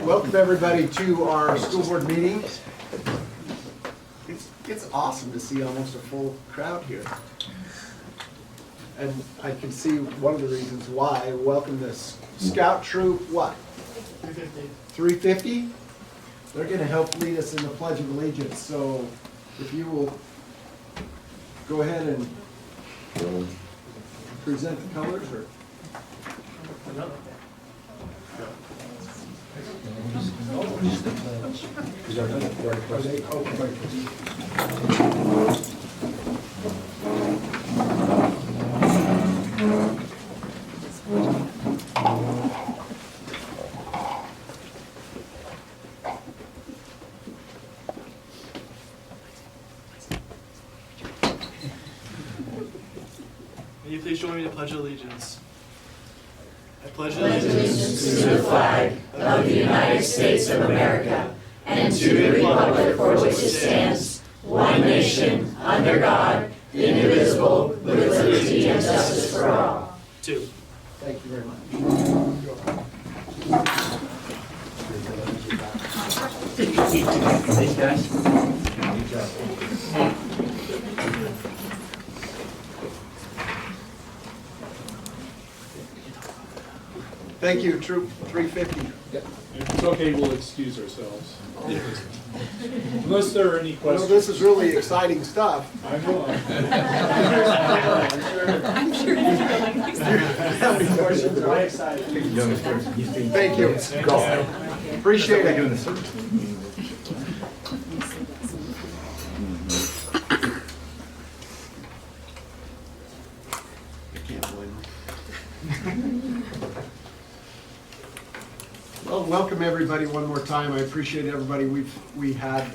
Welcome everybody to our school board meeting. It's awesome to see almost a full crowd here. And I can see one of the reasons why. Welcome this Scout Troop, what? 350. 350? They're going to help lead us in the Pledge of Allegiance. So if you will go ahead and present the colors. Or Will you please join me to pledge allegiance? I pledge allegiance to the flag of the United States of America and to the republic for which it stands, one nation, under God, indivisible, with liberty and justice for all. 2. thank you very much. Thanks, guys. Thank you, Troop 350. If it's okay, we'll excuse ourselves. Unless there are any Well, questions. this is really exciting stuff. I know. I'm sure you How many questions are excited? Thank you. Appreciate it. I can't blame them. Well, welcome everybody one more time. I appreciate everybody. We've had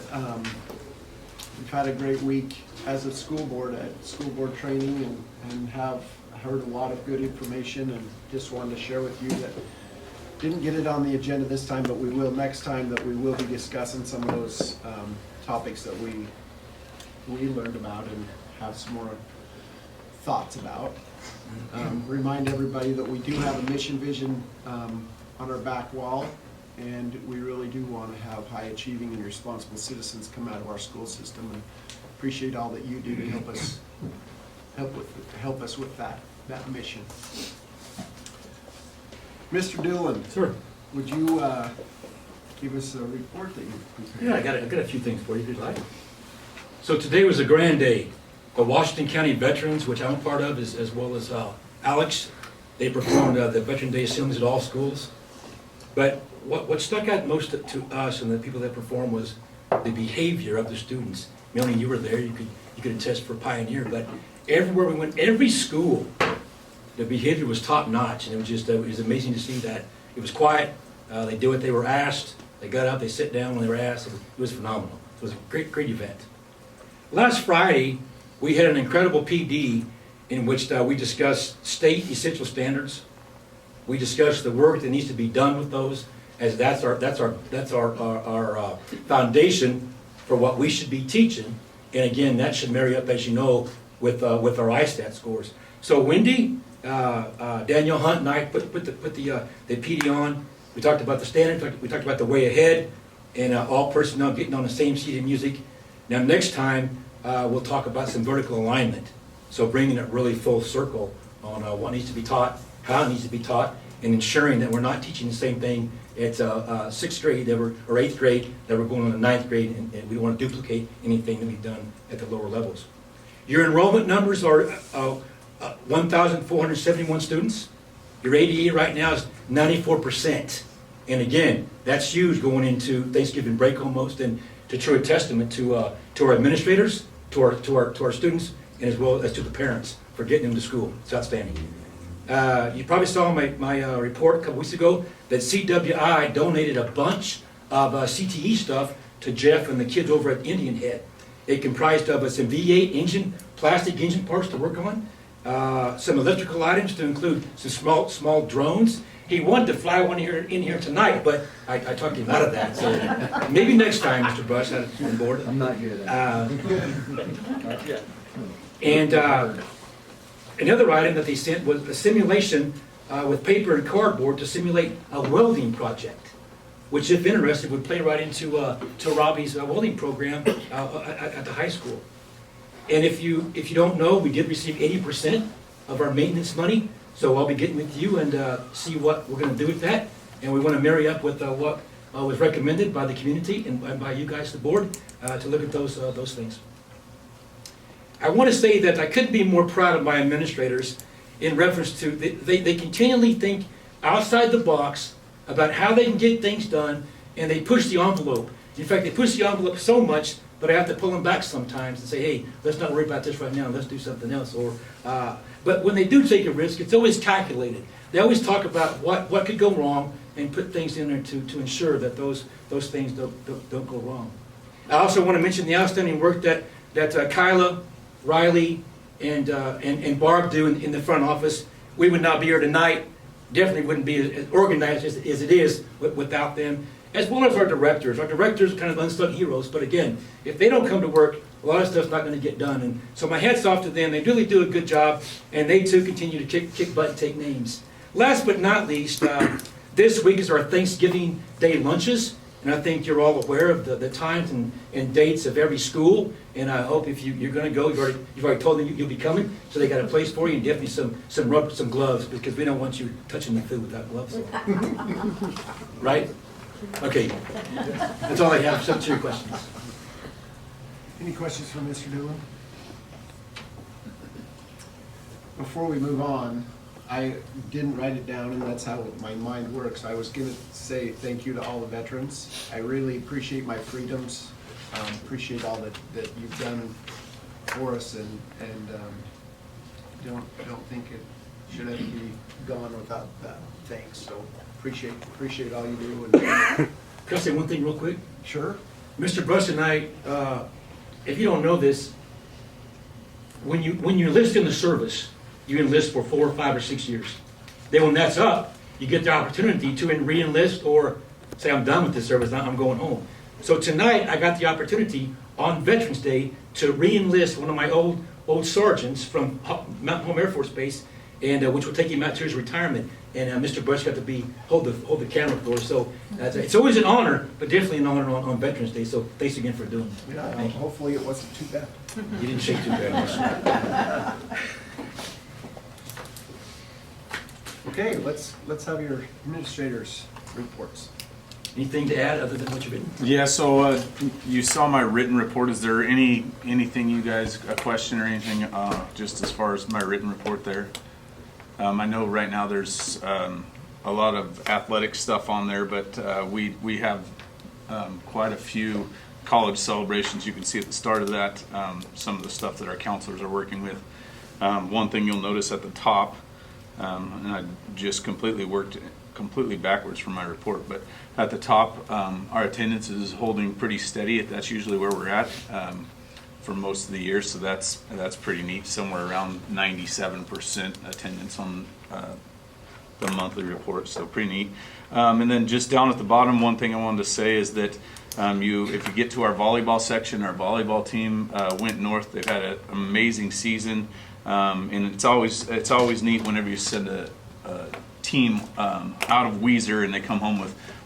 a great week as a school board at school board training and have heard a lot of good information, and just wanted to share with you that didn't get it on the agenda this time, but we will next time, that we will be discussing some of those topics that we learned about and have some more thoughts about. Remind everybody that we do have a mission vision on our back wall, and we really do want to have high achieving and responsible citizens come out of our school system, and appreciate all that you do to help us with that mission. Mr. Doolan, Sir. would you give us a report that you prepared? Yeah, I got a few things for you if you'd like. So today was a grand day. The Washington County Veterans, which I'm part of, as well as Alex, they performed the Veteran Day assemblies at all schools. But what stuck out most to us and the people that performed was the behavior of the students. Melanie, you were there, you could attest for Pioneer, but everywhere we went, every school, the behavior was top notch, and it was amazing to see that. It was quiet, they did what they were asked, they got up, they sit down when they were asked. It was phenomenal. It was a great event. Last Friday, we had an incredible PD in which we discussed state essential standards. We discussed the work that needs to be done with those, as that's our foundation for what we should be teaching. And again, that should marry up, as you know, with our ISTAT scores. So Wendy, Daniel Hunt, and I put the PD on. We talked about the standards. We talked about the way ahead, and all personnel getting on the same sheet of music. Now next time we'll talk about some vertical alignment. So bringing it really full circle on what needs to be taught, how it needs to be taught, and ensuring that we're not teaching the same thing at 6th grade or 8th grade that we're going on to 9th grade, and we don't want to duplicate anything that we've done at the lower levels. Your enrollment numbers are 1,471 students. Your ADE right now is 94%. And again, that's huge going into Thanksgiving break almost, and to true testament to our administrators, to our students, and as well as to the parents for getting them to school. It's outstanding. You probably saw my report a couple weeks ago that CWI donated a bunch of CTE stuff to Jeff and the kids over at Indian Head. It comprised of some V8 engine, plastic engine parts to work on, some electrical items to include some small drones. He wanted to fly one in here tonight, but I talked him out of that. So maybe next time, Mr. Bush, on board. I'm not good at Not And another item that they sent was a simulation with paper and cardboard to simulate a welding project. which, if interested, would play right into to Robbie's welding program at the high school. And if you don't know, we did receive 80% of our maintenance money, so I'll be getting with you and see what we're going to do with that. And we want to marry up with what was recommended by the community and by you guys, the board, to look at those things. I want to say that I couldn't be more proud of my administrators in reference to, they continually think outside the box about how they can get things done, and they push the envelope. In fact, they push the envelope so much that I have to pull them back sometimes and say, hey, let's not worry about this right now, let's do something else. But when they do take a risk, it's always calculated. They always talk about what could go wrong and put things in there to ensure that those things don't go wrong. I also want to mention the outstanding work that Kyla, Riley, and Barb do in the front office. We would not be here tonight, definitely wouldn't be as organized as it is without them, as well as our directors. Our directors are kind of unsung heroes, but again, if they don't come to work, a lot of stuff's not going to get done. And so my hat's off to them. They really do a good job, and they too continue to kick butt and take names. Last but not least, this week is our Thanksgiving Day lunches, and I think you're all aware of the times and dates of every school. And I hope if you're going to go, you've already told them you'll be coming, so they got a place for you, and definitely some gloves, because we don't want you touching the food without gloves. Right? Okay. That's all I have. Some to your questions. Any questions for Mr. Dillon? Before we move on, I didn't write it down, and that's how my mind works. I was going to say thank you to all the veterans. I really appreciate my freedoms. Appreciate all that you've done for us, and don't think it should ever be gone without that. Thanks. So appreciate all you do. And Can I say one thing real quick? sure. Mr. Brush and I, if you don't know this, when you enlist in the service, you enlist for 4, 5, or 6 years. Then when that's up, you get the opportunity to re-enlist or say, I'm done with this service, I'm going home. So tonight, I got the opportunity on Veterans Day to re-enlist one of my old sergeants from Mountain Home Air Force Base, and which will take him out to his retirement. And Mr. Brush got to hold the camera for us. So it's always an honor, but definitely an honor on Veterans Day. So thanks again for doing it. Yeah, Thank you. hopefully it wasn't too bad. You didn't shake too bad. Okay, let's have your administrators' reports. Anything to add other than what you've been? Yeah, so you saw my written report. Is there anything you guys, a question or anything, just as far as my written report there? I know right now there's a lot of athletic stuff on there, but we have quite a few college celebrations. You can see at the start of that some of the stuff that our counselors are working with. One thing you'll notice at the top, and I just worked completely backwards from my report, but at the top, our attendance is holding pretty steady. That's usually where we're at for most of the year, so that's pretty neat. Somewhere around 97% attendance on the monthly report, so pretty neat. And then just down at the bottom, one thing I wanted to say is that if you get to our volleyball section, our volleyball team went north. They've had an amazing season, and it's always neat whenever you send a team out of Weiser and they come home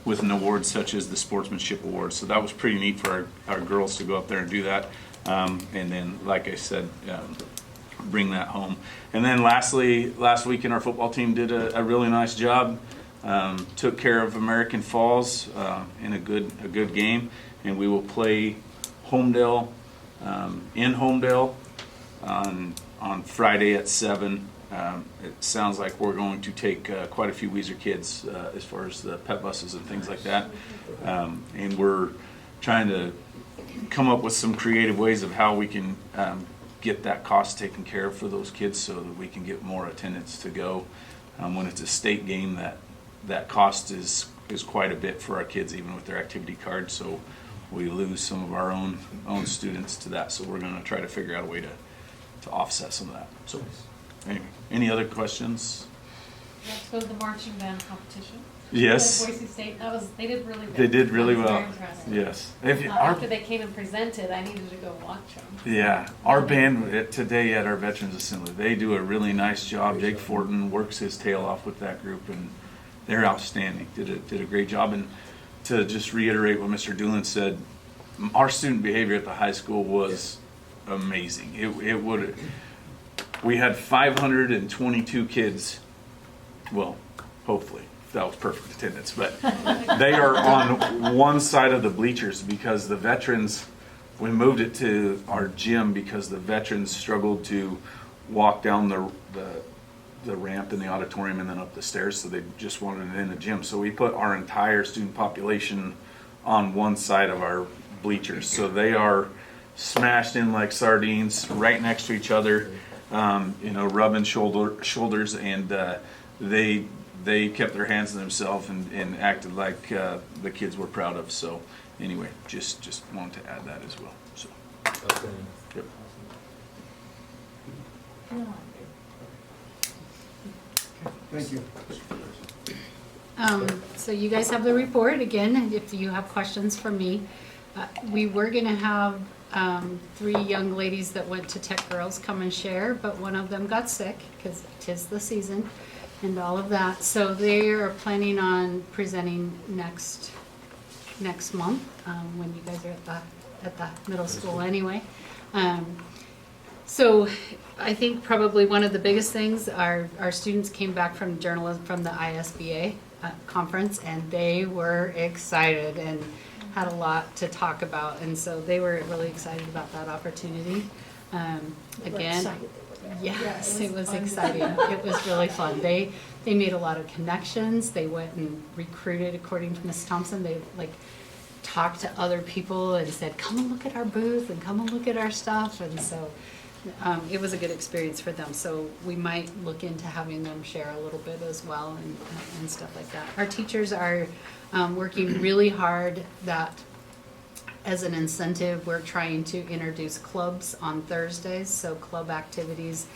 with an award such as the Sportsmanship Award. So that was pretty neat for our girls to go up there and do that. And then, like I said, bring that home. And then lastly, last weekend our football team did a really nice job. Took care of American Falls in a good game, and we will play Homedale in Homedale on Friday at 7. It sounds like we're going to take quite a few Weiser kids as far as the pet buses and things like that, and we're trying to come up with some creative ways of how we can get that cost taken care of for those kids, so that we can get more attendance to go. When it's a state game, that cost is quite a bit for our kids, even with their activity card. So we lose some of our own students to that. So we're going to try to figure out a way to offset some of that. So anyway, any other questions? Let's go to the marching band competition. Yes. Boise State, they did really good. They did really I was well. very impressed. Yes. After they came and presented, I needed to go watch them. Yeah, our band today at our Veterans Assembly, they do a really nice job. Jake Fortin works his tail off with that group, and they're outstanding. Did a great job. And to just reiterate what Mr. Doolin said, our student behavior at the high school was amazing. We had 522 kids, well, hopefully, that was perfect attendance, but they are on one side of the bleachers because the veterans, we moved it to our gym because the veterans struggled to walk down the ramp in the auditorium and then up the stairs, so they just wanted it in the gym. So we put our entire student population on one side of our bleachers. So they are smashed in like sardines right next to each other, rubbing shoulders, and they kept their hands to themselves and acted like the kids were proud of. So anyway, just wanted to add that as well. So. Yep. Thank you. So you guys have the report again, if you have questions for me. We were gonna have 3 young ladies that went to Tech Girls come and share, but one of them got sick, because 'tis the season and all of that. So they are planning on presenting next month, when you guys are at the middle school anyway. So I think probably one of the biggest things, our students came back from journalism, from the ISBA conference, and they were excited and had a lot to talk about, and so they were really excited about that opportunity. Again, yes, it was exciting. It was really fun. They made a lot of connections. They went and recruited, according to Ms. Thompson, they talked to other people and said, come and look at our booth and come and look at our stuff, and so it was a good experience for them. So we might look into having them share a little bit as well and stuff like that. Our teachers are working really hard that as an incentive, we're trying to introduce clubs on Thursdays, so club activities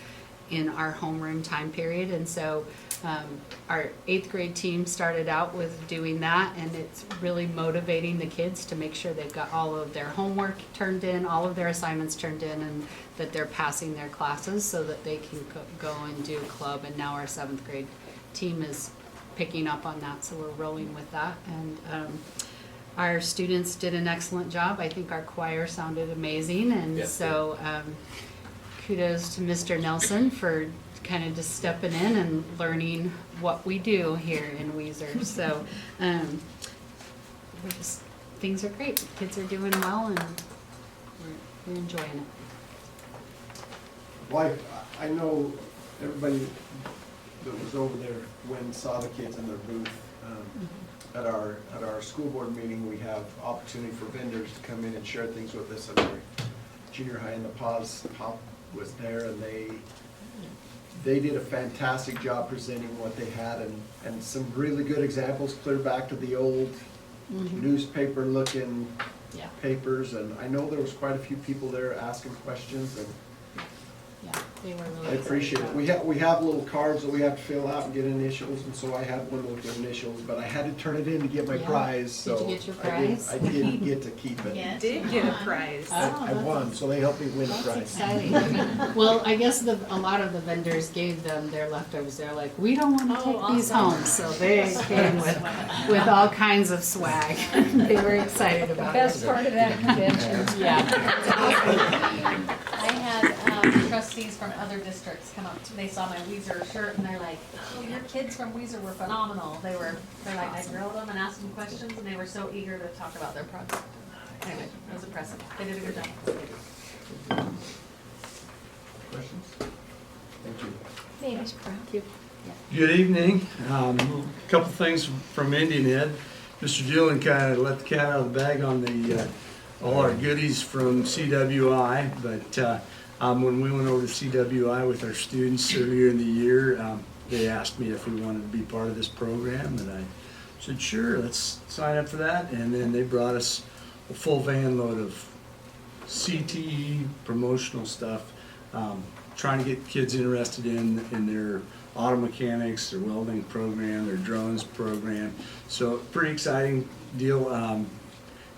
in our homeroom time period. And so our 8th grade team started out with doing that, and it's really motivating the kids to make sure they've got all of their homework turned in, all of their assignments turned in, and that they're passing their classes so that they can go and do club. And now our 7th grade team is picking up on that, so we're rolling with that. And our students did an excellent job. I think our choir sounded amazing, and Yes, so kudos to Mr. Nelson for kind of just stepping in and learning what we do here in Weiser. So things are great. Kids are doing well, and we're enjoying it. Well, I know everybody that was over there when saw the kids in their booth. At our school board meeting, we have opportunity for vendors to come in and share things with us. And our junior high in the pop was there, and they did a fantastic job presenting what they had, and some really good examples, clear back to the old newspaper looking Yeah, papers. And I know there was quite a few people there asking questions, and yeah, they were really I appreciate it. excited. We have little cards that we have to fill out and get initials, and so I had one with initials, but I had to turn it in to get my Yeah. prize, so. Did you get your I didn't- prize? I didn't get to keep it. Yes. Did get a prize. I won, so they helped me win a That's prize. exciting. Well, I guess a lot of the vendors gave them their leftovers. They're like, we don't want to Oh, take these awesome. home, so they came with all kinds of swag. They were excited about it. Best part of that convention. Yeah. I had trustees from other districts come up, they saw my Weiser shirt and they're like, oh, your kids from Weiser were phenomenal. They're like, I drilled them and asked them questions, and they were so eager to talk about their project. Anyway, it was impressive. They did a good job. Questions? Thank you. Thank you. Good evening. Couple things from Indian Ed. Mr. Dillon kind of let the cat out of the bag on the all our goodies from CWI, but when we went over to CWI with our students earlier in the year, they asked me if we wanted to be part of this program, and I said, sure, let's sign up for that. And then they brought us a full van load of CTE promotional stuff, trying to get kids interested in their auto mechanics, their welding program, their drones program. So pretty exciting deal.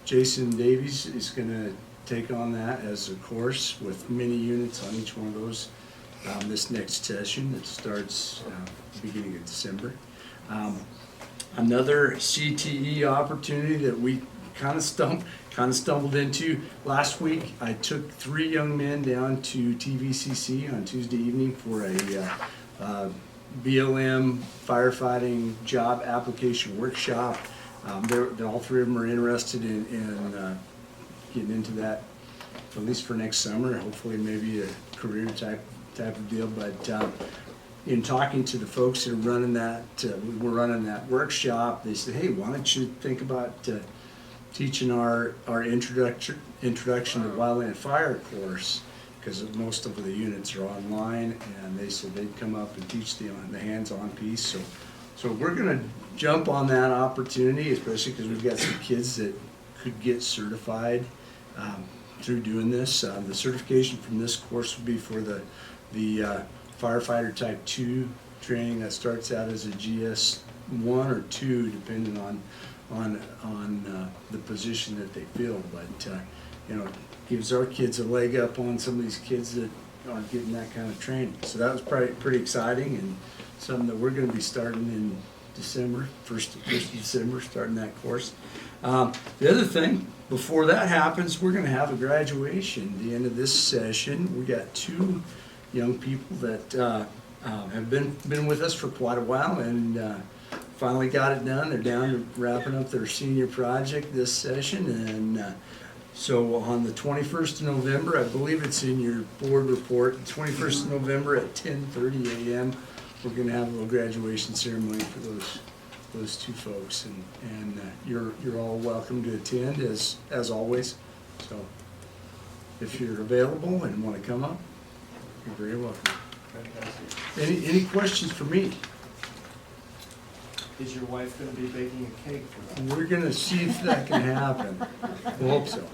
Jason Davies is going to take on that as a course with mini units on each one of those this next session that starts beginning of December. another CTE opportunity that we kind of stumbled into. Last week, I took 3 young men down to TVCC on Tuesday evening for a BLM firefighting job application workshop. All 3 of them are interested in getting into that, at least for next summer, hopefully maybe a career type of deal. But in talking to the folks that are running that, we're running that workshop, they said, hey, why don't you think about teaching our introduction to wildland fire course, because most of the units are online, and they said they'd come up and teach the hands-on piece. So we're gonna jump on that opportunity, especially because we've got some kids that could get certified through doing this. The certification from this course would be for the firefighter type 2 training that starts out as a GS 1 or 2, depending on the position that they fill. But gives our kids a leg up on some of these kids that aren't getting that kind of training. So that was pretty exciting, and something that we're going to be starting in December, 1st of December, starting that course. The other thing, before that happens, we're going to have a graduation. At the end of this session, we got 2 young people that have been with us for quite a while, and finally got it done. They're down to wrapping up their senior project this session, and so on the 21st of November, I believe it's in your board report, the 21st of November at 10:30 a.m., we're going to have a little graduation ceremony for those 2 folks, and you're all welcome to attend as always. So if you're available and want to come up, you're very welcome. Any questions for me? Is your wife gonna be baking a cake for them? We're gonna see if that can happen. We hope so.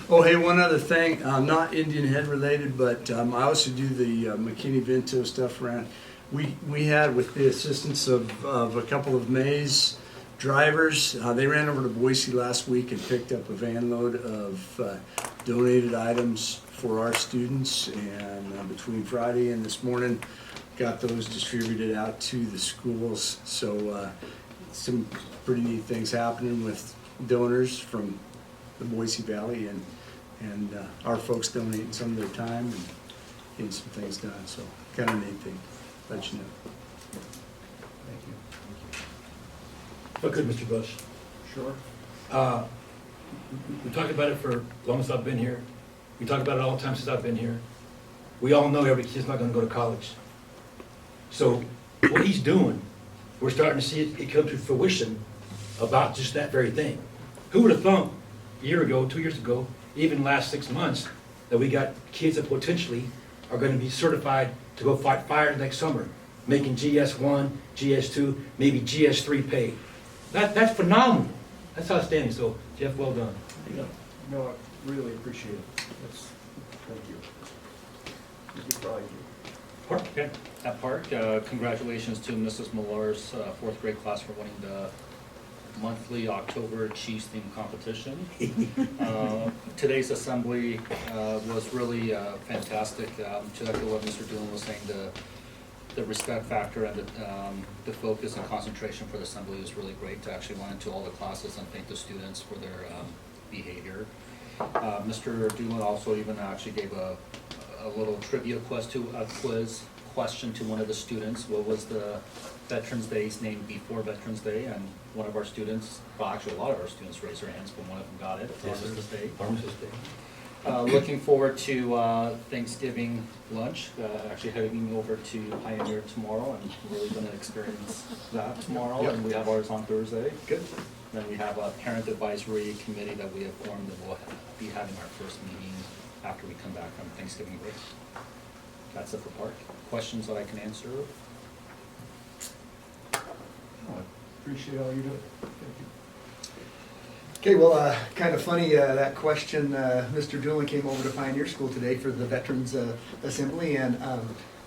Oh, hey, one other thing, not Indian Head related, but I also do the McKinney-Vento stuff around. We had, with the assistance of a couple of Mays drivers, they ran over to Boise last week and picked up a van load of donated items for our students, and between Friday and this morning, got those distributed out to the schools. So some pretty neat things happening with donors from the Boise Valley, and our folks donating some of their time and getting some things done. So kind of neat thing. Let you know. Thank you. Oh, good, Mr. Bush. Sure. We talked about it for as long as I've been here. We talk about it all the time since I've been here. We all know every kid's not gonna go to college. So what he's doing, we're starting to see it come to fruition about just that very thing. Who would have thought a year ago, 2 years ago, even last 6 months, that we got kids that potentially are gonna be certified to go fight fire next summer, making GS1, GS2, maybe GS3 pay. That's phenomenal. That's outstanding. So Jeff, well done. No, I really appreciate it. Thank you. Thank you for all you do. Park. Okay, at Park, congratulations to Mrs. Millar's 4th grade class for winning the monthly October cheese theme competition. Today's assembly was really fantastic. To echo what Mr. Doolan was saying, the respect factor and the focus and concentration for the assembly was really great. To actually went into all the classes and thank the students for their behavior. Mr. Doolan also even actually gave a little trivia quiz question to one of the students. What was the Veterans Day's name before Veterans Day? And one of our students, well, actually a lot of our students raised their hands, but one of them got it. Armistice Day. Armistice Day. Looking forward to Thanksgiving lunch. Actually heading over to Pioneer tomorrow, and really going to experience that tomorrow. Yep. And we have ours on Thursday. Good. Then we have a parent advisory committee that we have formed, and we'll be having our first meeting after we come back from Thanksgiving break. That's it for Park. Questions that I can answer? Appreciate all you do. Thank you. Okay, well, kind of funny, that question, Mr. Doolan came over to Pioneer School today for the Veterans Assembly and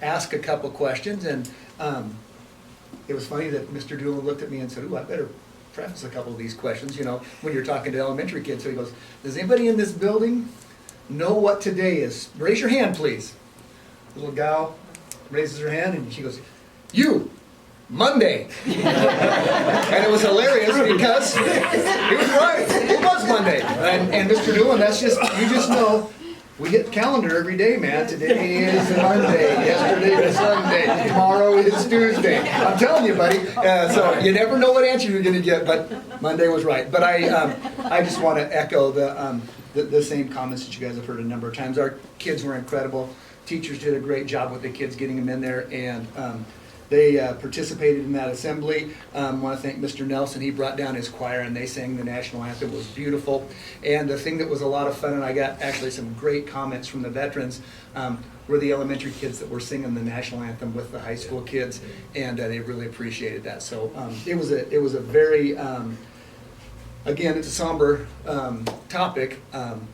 asked a couple questions, and it was funny that Mr. Doolan looked at me and said, ooh, I better preface a couple of these questions, you know, when you're talking to elementary kids. So he goes, does anybody in this building know what today is? Raise your hand, please. Little gal raises her hand and she goes, you Monday. And it was hilarious because he was right. It was Monday. And Mr. Doolin, that's just, you just know, we hit the calendar every day, man. Today is Monday. Yesterday was Sunday. Tomorrow is Tuesday. I'm telling you, buddy. So you never know what answer you're going to get, but Monday was right. But I just want to echo the same comments that you guys have heard a number of times. Our kids were incredible. Teachers did a great job with the kids, getting them in there, and they participated in that assembly. I want to thank Mr. Nelson. He brought down his choir and they sang the national anthem. It was beautiful. And the thing that was a lot of fun, and I got actually some great comments from the veterans, were the elementary kids that were singing the national anthem with the high school kids, and they really appreciated that. So it was a very again, it's a somber topic,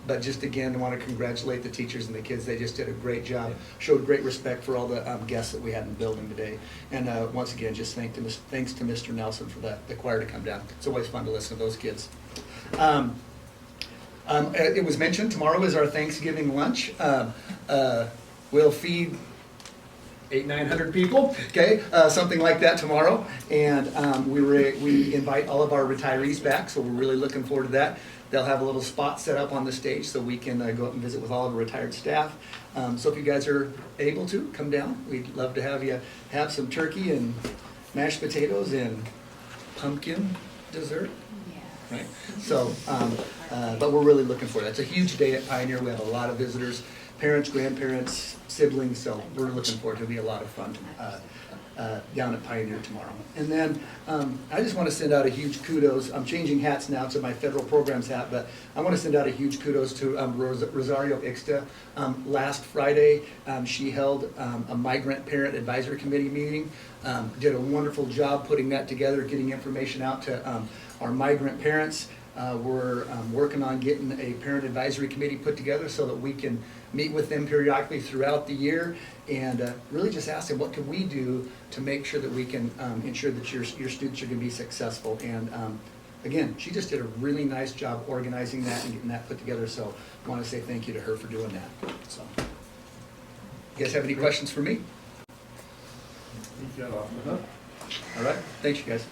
but just again, I want to congratulate the teachers and the kids. They just did a great job, showed great respect for all the guests that we had in the building today. And once again, just thanks to Mr. Nelson for the choir to come down. It's always fun to listen to those kids. It was mentioned, tomorrow is our Thanksgiving lunch. We'll feed 800-900 people, okay, something like that tomorrow, and we invite all of our retirees back, so we're really looking forward to that. They'll have a little spot set up on the stage so we can go up and visit with all of our retired staff. So if you guys are able to, come down. We'd love to have you have some turkey and mashed potatoes and pumpkin dessert. Right. So, but we're really looking for that. It's a huge day at Pioneer. We have a lot of visitors, parents, grandparents, siblings, so we're looking forward to it. It'll be a lot of fun down at Pioneer tomorrow. And then I just want to send out a huge kudos. I'm changing hats now to my federal programs hat, but I want to send out a huge kudos to Rosario Ixta. Last Friday, she held a migrant parent advisory committee meeting. Did a wonderful job putting that together, getting information out to our migrant parents. We're working on getting a parent advisory committee put together so that we can meet with them periodically throughout the year and really just ask them, what can we do to make sure that we can ensure that your students are going to be successful. And again, she just did a really nice job organizing that and getting that put together, so I want to say thank you to her for doing that. So, you guys have any questions for me? All right, thanks you guys.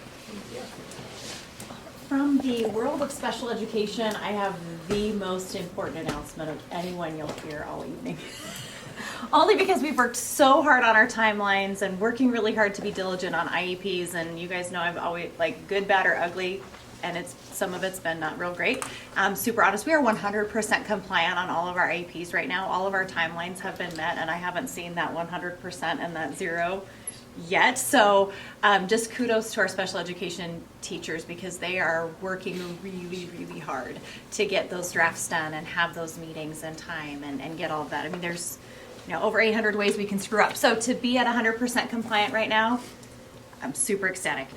From the world of special education, I have the most important announcement of anyone you'll hear all evening. Only because we've worked so hard on our timelines and working really hard to be diligent on IEPs, and you guys know I've always, like, good, bad, or ugly, and some of it's been not real great. Super honest, we are 100% compliant on all of our IEPs right now. All of our timelines have been met, and I haven't seen that 100% and that 0 yet. So just kudos to our special education teachers, because they are working really, really hard to get those drafts done and have those meetings in time and get all of that. I mean, there's over 800 ways we can screw up. So to be at 100% compliant right now, I'm super ecstatic.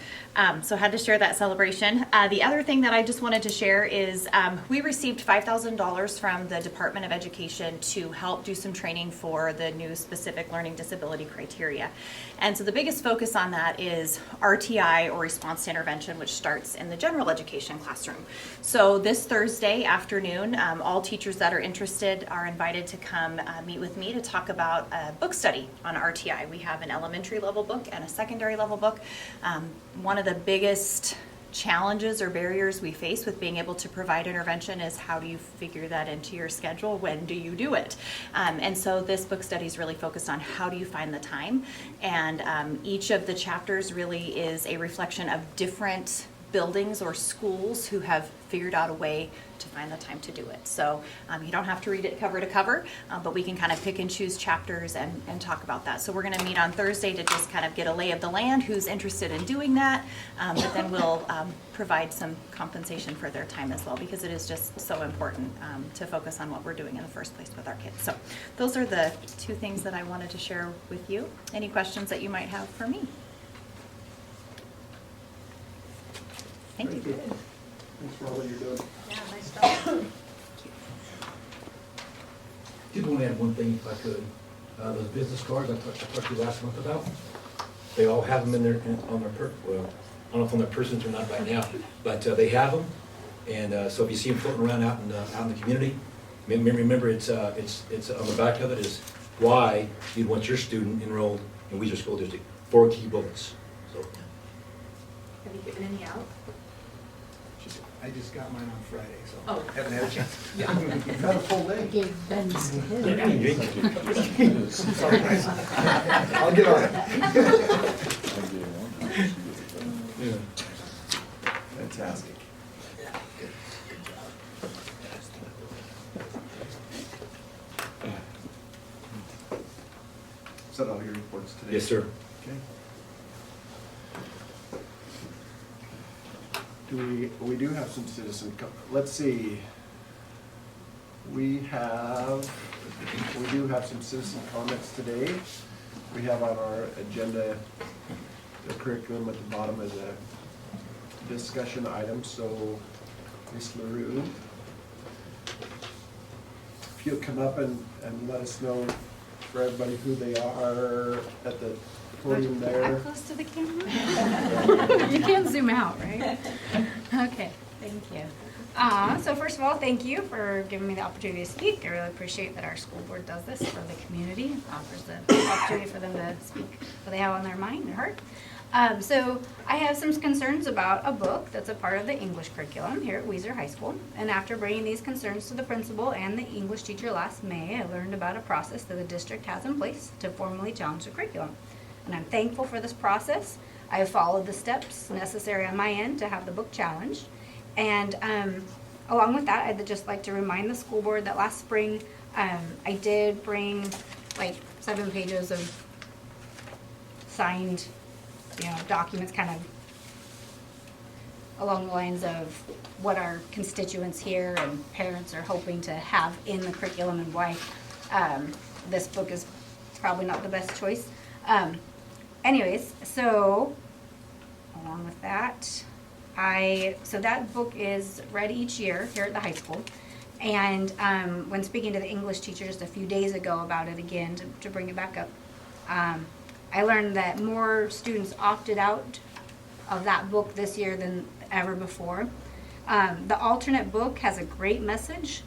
So I had to share that celebration. The other thing that I just wanted to share is we received $5,000 from the Department of Education to help do some training for the new specific learning disability criteria. And so the biggest focus on that is RTI, or response to intervention, which starts in the general education classroom. So this Thursday afternoon, all teachers that are interested are invited to come meet with me to talk about a book study on RTI. We have an elementary level book and a secondary level book. One of the biggest challenges or barriers we face with being able to provide intervention is, how do you figure that into your schedule? When do you do it? And so this book study is really focused on how do you find the time, and each of the chapters really is a reflection of different buildings or schools who have figured out a way to find the time to do it. So you don't have to read it cover to cover, but we can kind of pick and choose chapters and talk about that. So we're going to meet on Thursday to just kind of get a lay of the land, who's interested in doing that, but then we'll provide some compensation for their time as well, because it is just so important to focus on what we're doing in the first place with our kids. So those are the two things that I wanted to share with you. Any questions that you might have for me? Thank you. Thanks for all that you're doing. Yeah, nice job. Did want to add one thing, if I could. Those business cards I talked to you last month about, they all have them in their, on their well, I don't know if on their persons or not right now, but they have them. And so if you see them floating around out in the community, remember it's on the back of it is why you'd want your student enrolled in Weiser School District. 4 key bullets. So Have you given any out? I just got mine on Friday, so Oh. haven't had a chance. You've had a full day. Gave Ben's to his. Sorry, guys. I'll get on it. Fantastic. Is that all your reports today? Yes, sir. Okay. We do have some let's see. We do have some citizen comments today. We have on our agenda the curriculum at the bottom as a discussion item, so Ms. LaRue, if you'll come up and let us know for everybody who they are at the podium I'm there. close to the camera. You can't zoom out, right? Okay, thank you. So first of all, thank you for giving me the opportunity to speak. I really appreciate that our school board does this for the community, offers the opportunity for them to speak what they have on their mind and heart. So I have some concerns about a book that's a part of the English curriculum here at Weiser High School. And after bringing these concerns to the principal and the English teacher last May, I learned about a process that the district has in place to formally challenge the curriculum. And I'm thankful for this process. I have followed the steps necessary on my end to have the book challenged. And along with that, I'd just like to remind the school board that last spring, I did bring like 7 pages of signed, documents kind of along the lines of what our constituents here and parents are hoping to have in the curriculum and why this book is probably not the best choice. Anyways, so along with that, so that book is read each year here at the high school. And when speaking to the English teacher just a few days ago about it again, to bring it back up, I learned that more students opted out of that book this year than ever before. The alternate book has a great message,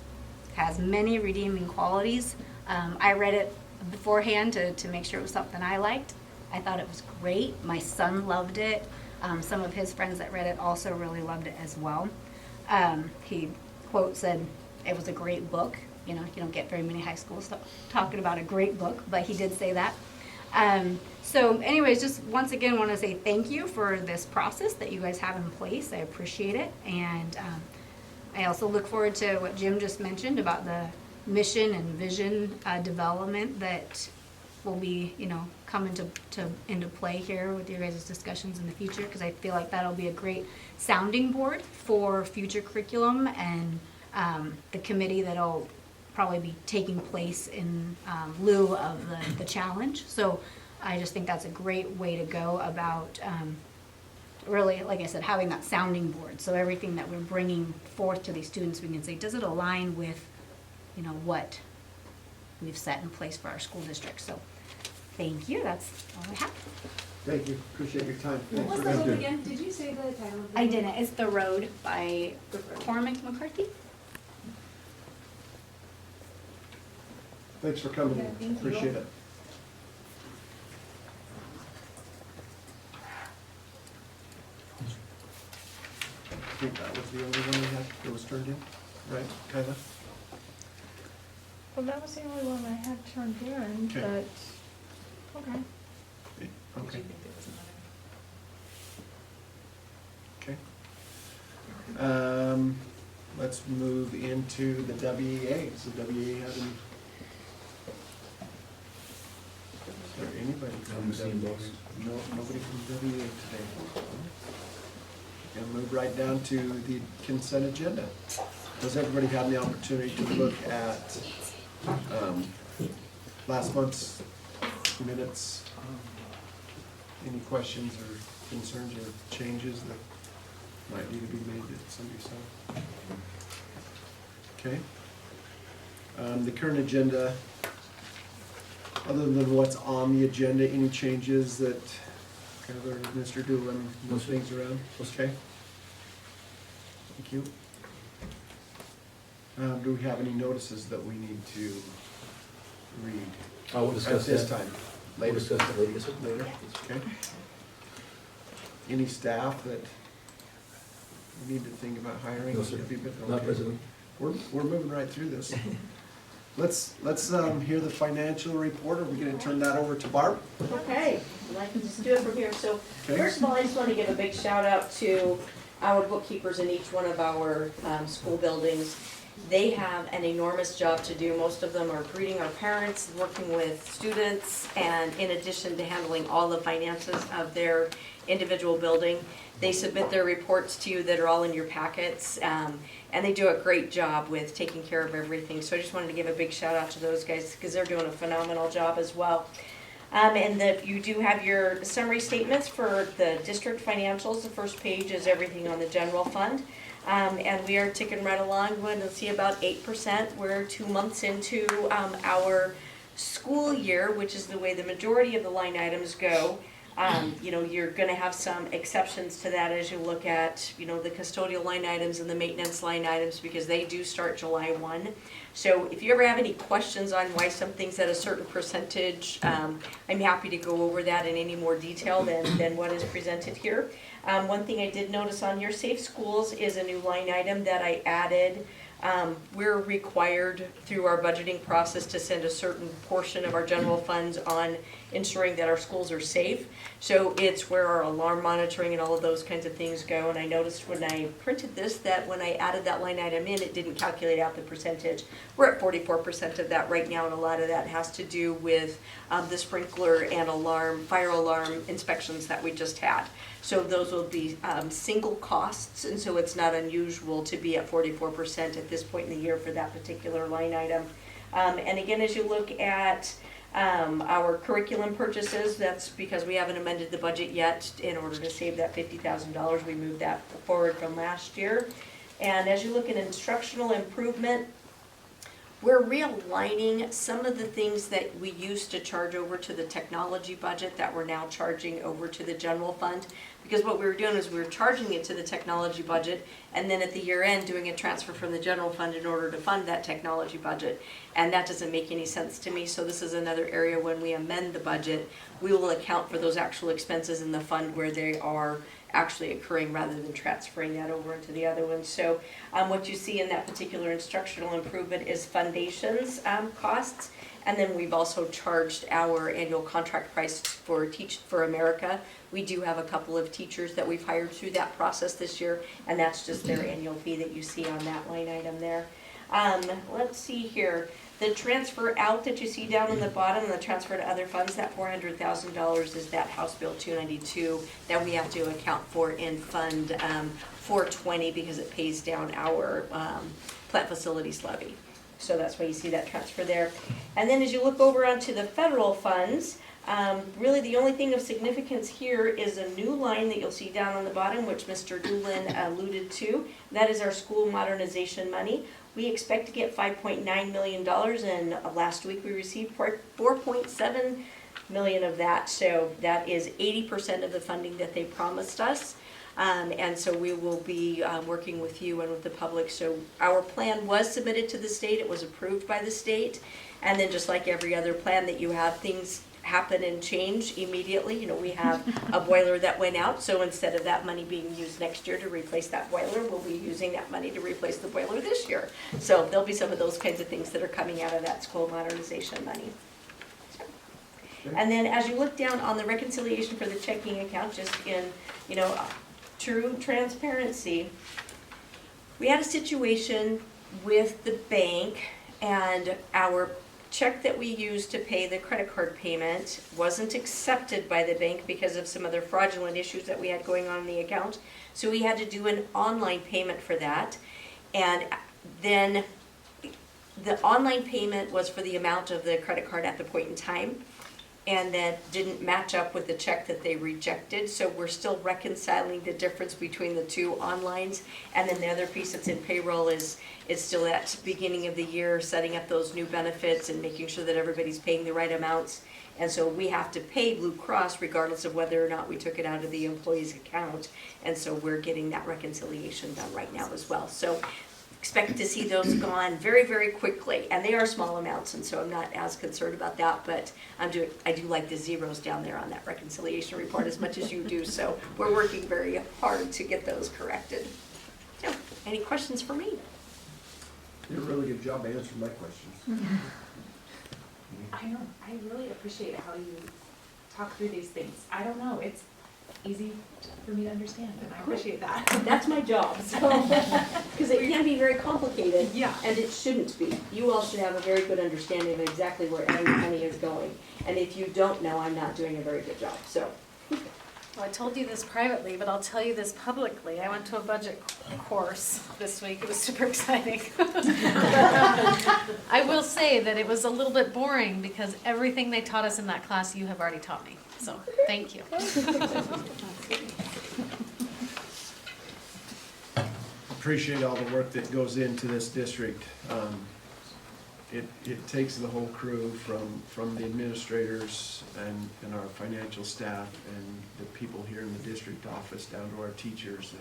has many redeeming qualities. I read it beforehand to make sure it was something I liked. I thought it was great. My son loved it. Some of his friends that read it also really loved it as well. He, quote, said it was a great book. You don't get very many high schools talking about a great book, but he did say that. So anyways, just once again want to say thank you for this process that you guys have in place. I appreciate it. And I also look forward to what Jim just mentioned about the mission and vision development that will be, come into play here with your guys' discussions in the future, because I feel like that'll be a great sounding board for future curriculum and the committee that'll probably be taking place in lieu of the challenge. So I just think that's a great way to go about really, like I said, having that sounding board. So everything that we're bringing forth to these students, we can say, does it align with, what we've set in place for our school district? So thank you. That's all I have. Thank you, appreciate your time. What was the book again? Did you say the title of the book? I didn't. It's The Road by Cormac McCarthy. Thanks for coming Yeah, in, thank you. appreciate it. I think that was the only one we had that was turned in, right, Kyla? Well, that was the only one I had turned in, Okay. but, okay. Okay. Okay. Let's move into the WEA. Does the WEA have any? Is there anybody from WEA? No, nobody from WEA today. And move right down to the consent agenda. Does everybody have the opportunity to look at last month's minutes? Any questions or concerns or changes that might need to be made that somebody saw? Okay. The current agenda, other than what's on the agenda, any changes that Kyler and Mr. Doolin move things around? Okay. Thank you. Do we have any notices that we need to read? We'll discuss At this that. time? We'll Later? discuss that later. Later, okay. Any staff that we need to think about hiring? No, sir. Not Okay. President. We're moving right through this. Let's hear the financial report. Are we gonna turn that over to Barb? Okay, I can just do it from here. So Okay. first of all, I just want to give a big shout out to our bookkeepers in each one of our school buildings. They have an enormous job to do. Most of them are greeting our parents, working with students, and in addition to handling all the finances of their individual building. They submit their reports to you that are all in your packets, and they do a great job with taking care of everything. So I just wanted to give a big shout out to those guys because they're doing a phenomenal job as well. And that you do have your summary statements for the district financials. The first page is everything on the general fund. And we are ticking right along. We'll see about 8%. We're 2 months into our school year, which is the way the majority of the line items go. You're gonna have some exceptions to that as you look at, the custodial line items and the maintenance line items, because they do start July 1. So if you ever have any questions on why something's at a certain percentage, I'm happy to go over that in any more detail than what is presented here. One thing I did notice on your Safe Schools is a new line item that I added. We're required through our budgeting process to send a certain portion of our general funds on ensuring that our schools are safe. So it's where our alarm monitoring and all of those kinds of things go. And I noticed when I printed this that when I added that line item in, it didn't calculate out the percentage. We're at 44% of that right now, and a lot of that has to do with the sprinkler and fire alarm inspections that we just had. So those will be single costs, and so it's not unusual to be at 44% at this point in the year for that particular line item. And again, as you look at our curriculum purchases, that's because we haven't amended the budget yet. In order to save that $50,000, we moved that forward from last year. And as you look at instructional improvement, we're realigning some of the things that we used to charge over to the technology budget that we're now charging over to the general fund. Because what we were doing is we were charging it to the technology budget, and then at the year end doing a transfer from the general fund in order to fund that technology budget. And that doesn't make any sense to me. So this is another area when we amend the budget, we will account for those actual expenses in the fund where they are actually occurring rather than transferring that over into the other one. So what you see in that particular instructional improvement is foundations costs. And then we've also charged our annual contract price for Teach for America. We do have a couple of teachers that we've hired through that process this year, and that's just their annual fee that you see on that line item there. Let's see here. The transfer out that you see down on the bottom, the transfer to other funds, that $400,000 is that House Bill 292 that we have to account for in Fund 420 because it pays down our plant facilities levy. So that's why you see that transfer there. And then as you look over onto the federal funds, really the only thing of significance here is a new line that you'll see down on the bottom, which Mr. Doolin alluded to. That is our school modernization money. We expect to get $5.9 million, and last week we received $4.7 million of that. So that is 80% of the funding that they promised us. And so we will be working with you and with the public. So our plan was submitted to the state. It was approved by the state. And then just like every other plan that you have, things happen and change immediately. We have a boiler that went out. So instead of that money being used next year to replace that boiler, we'll be using that money to replace the boiler this year. So there'll be some of those kinds of things that are coming out of that school modernization money. And then as you look down on the reconciliation for the checking account, just in, true transparency, we had a situation with the bank, and our check that we used to pay the credit card payment wasn't accepted by the bank because of some other fraudulent issues that we had going on in the account. So we had to do an online payment for that. And then the online payment was for the amount of the credit card at the point in time, and that didn't match up with the check that they rejected. So we're still reconciling the difference between the two onlines. And then the other piece that's in payroll is still at beginning of the year, setting up those new benefits and making sure that everybody's paying the right amounts. And so we have to pay Blue Cross regardless of whether or not we took it out of the employee's account. And so we're getting that reconciliation done right now as well. So expect to see those gone very, very quickly. And they are small amounts, and so I'm not as concerned about that, but I do like the zeros down there on that reconciliation report as much as you do, so we're working very hard to get those corrected. So, any questions for me? You did a really good job answering my questions. I know, I really appreciate how you talk through these things. I don't know, it's easy for me to understand, and I appreciate that. That's my job, so, because it can be very complicated. Yeah. And it shouldn't be. You all should have a very good understanding of exactly where every penny is going. And if you don't know, I'm not doing a very good job, so. Well, I told you this privately, but I'll tell you this publicly. I went to a budget course this week. It was super exciting. I will say that it was a little bit boring because everything they taught us in that class you have already taught me. So, thank you. Appreciate all the work that goes into this district. It takes the whole crew from the administrators and our financial staff and the people here in the district office down to our teachers.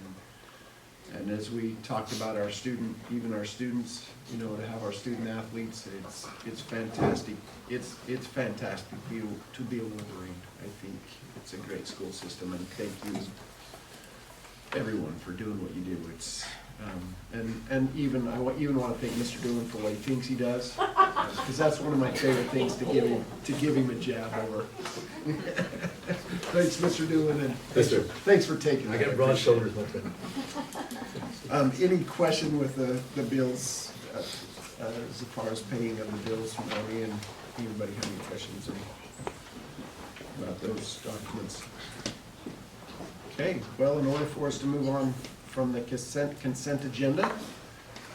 And as we talked about our even our students, you know, to have our student athletes, it's fantastic. It's fantastic to be a Wolverine. I think it's a great school system, and thank you everyone for doing what you do. It's and even I want to thank Mr. Doolin for what he thinks he does, because that's one of my favorite things to give him a jab over. Thanks, Mr. Doolin, and thanks for taking I that. got broad shoulders, my friend. Any question with the bills, as far as paying of the bills from me, and anybody have any questions about those documents? Okay, well, in order for us to move on from the consent agenda,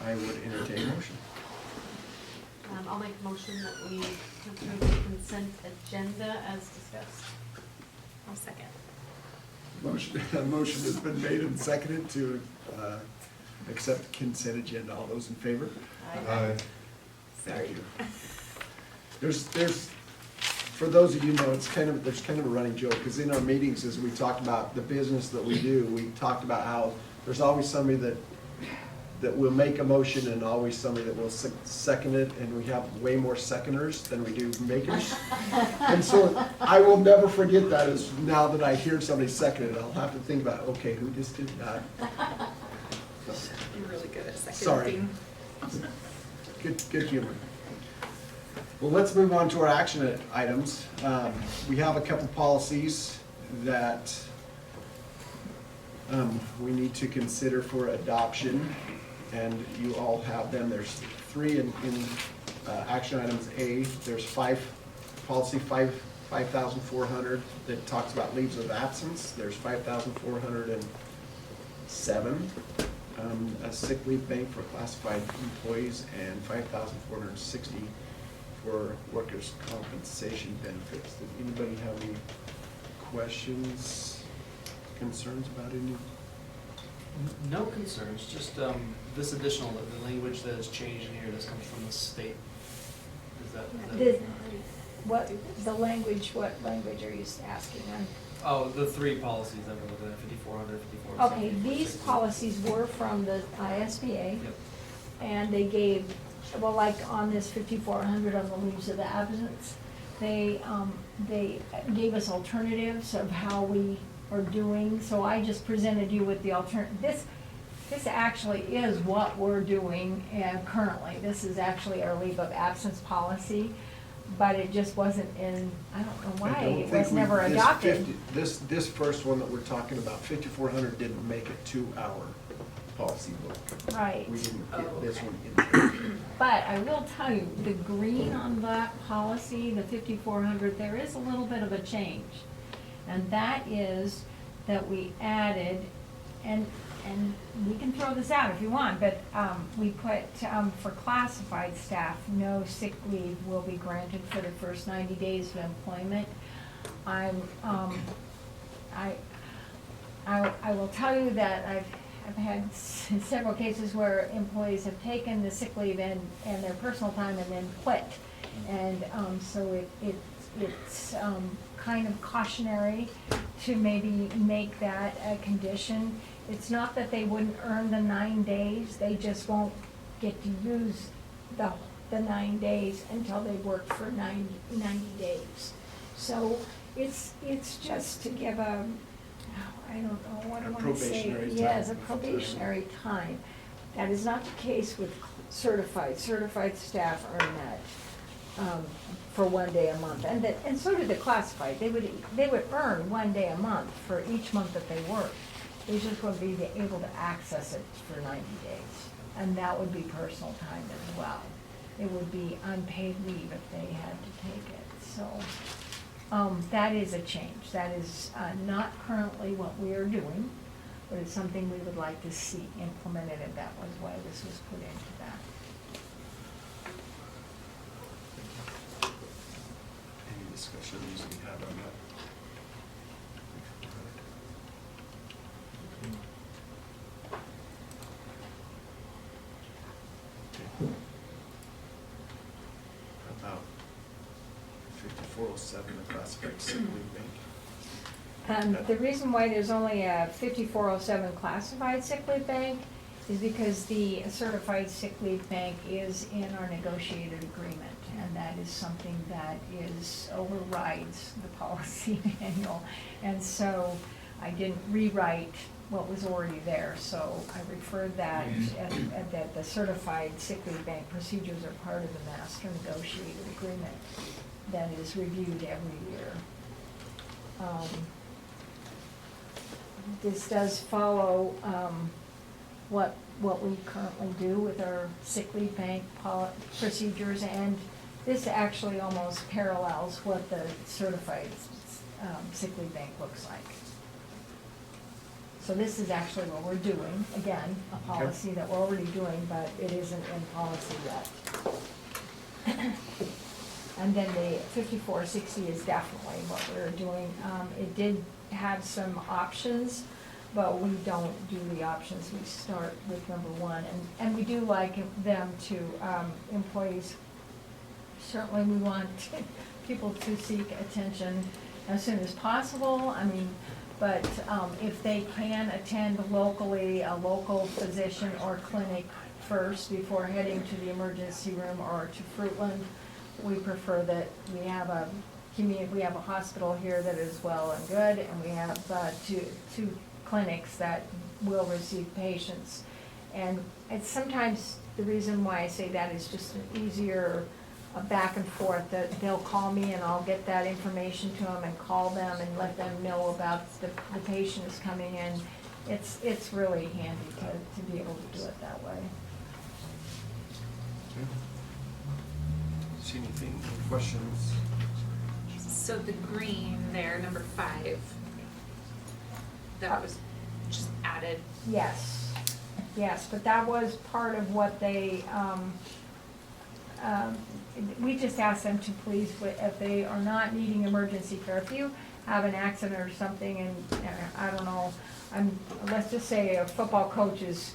I would entertain a motion. I'll make a motion that we approve the consent agenda as discussed. I'll second. A motion has been made and seconded to accept the consent agenda. All those in favor? Aye. Thank you. There's, for those of you who know, there's kind of a running joke, because in our meetings, as we talked about the business that we do, we talked about how there's always somebody that will make a motion and always somebody that will second it, and we have way more seconders than we do makers. And so I will never forget that, is now that I hear somebody second it, I'll have to think about, okay, who just did that? You're really good at Sorry. Good humor. Well, let's move on to our action items. We have a couple policies that we need to consider for adoption, and you all have them. There's three in action items A. There's policy 5,400 that talks about leaves of absence. There's 5,407. A sick leave bank for classified employees, and 5,460 for workers' compensation benefits. Did anybody have any questions, concerns about any? No concerns, just this additional, the language that is changed in here, this comes from the state. Is that? What language are you asking on? Oh, the three policies that we're looking at, 5,400, 5,400. Okay, these policies were from the ISBA, Yep. and they gave, well, like on this 5,400 on the leaves of absence, they gave us alternatives of how we are doing, so I just presented you with the this actually is what we're doing currently. This is actually our leave of absence policy, but it just wasn't in, I don't know why, it was never adopted. This first one that we're talking about, 5,400, didn't make it to our policy book. Right. We didn't get this one in. But I will tell you, the green on that policy, the 5,400, there is a little bit of a change. And that is that we added, and we can throw this out if you want, but we put for classified staff, no sick leave will be granted for the first 90 days of employment. I will tell you that I've had several cases where employees have taken the sick leave and their personal time and then quit. And so it's kind of cautionary to maybe make that a condition. It's not that they wouldn't earn the 9 days, they just won't get to use the 9 days until they work for 90 days. So it's just to give I don't know what I want to say. probationary time. Yes, a probationary time. That is not the case with certified. Certified staff earn that for 1 day a month. And so did the classified. They would earn 1 day a month for each month that they work. They just wouldn't be able to access it for 90 days. And that would be personal time as well. It would be unpaid leave if they had to take it. So that is a change. That is not currently what we are doing, but it's something we would like to see implemented, and that was why this was put into that. Any discussions we had on that? About 5407, the classified sick leave bank. The reason why there's only a 5407 classified sick leave bank is because the certified sick leave bank is in our negotiated agreement, and that is something that overrides the policy manual. And so I didn't rewrite what was already there, so I referred that, that the certified sick leave bank procedures are part of the master negotiated agreement that is reviewed every year. This does follow what we currently do with our sick leave bank procedures, and this actually almost parallels what the certified sick leave bank looks like. So this is actually what we're doing, again, a policy that we're already doing, but it isn't in policy yet. And then the 5460 is definitely what we're doing. It did have some options, but we don't do the options. We start with number one, and we do like them to, employees, certainly we want people to seek attention as soon as possible. I mean, but if they can attend locally, a local physician or clinic first before heading to the emergency room or to Fruitland, we prefer that we have a hospital here that is well and good, and we have two clinics that will receive patients. And it's sometimes, the reason why I say that is just an easier back and forth, that they'll call me and I'll get that information to them and call them and let them know about the patient is coming in. It's really handy to be able to do it that way. See anything, any questions? So the green there, number 5, that was just added. Yes, but that was part of what they, we just asked them to please, if they are not needing emergency care, if you have an accident or something, and I don't know, let's just say a football coach is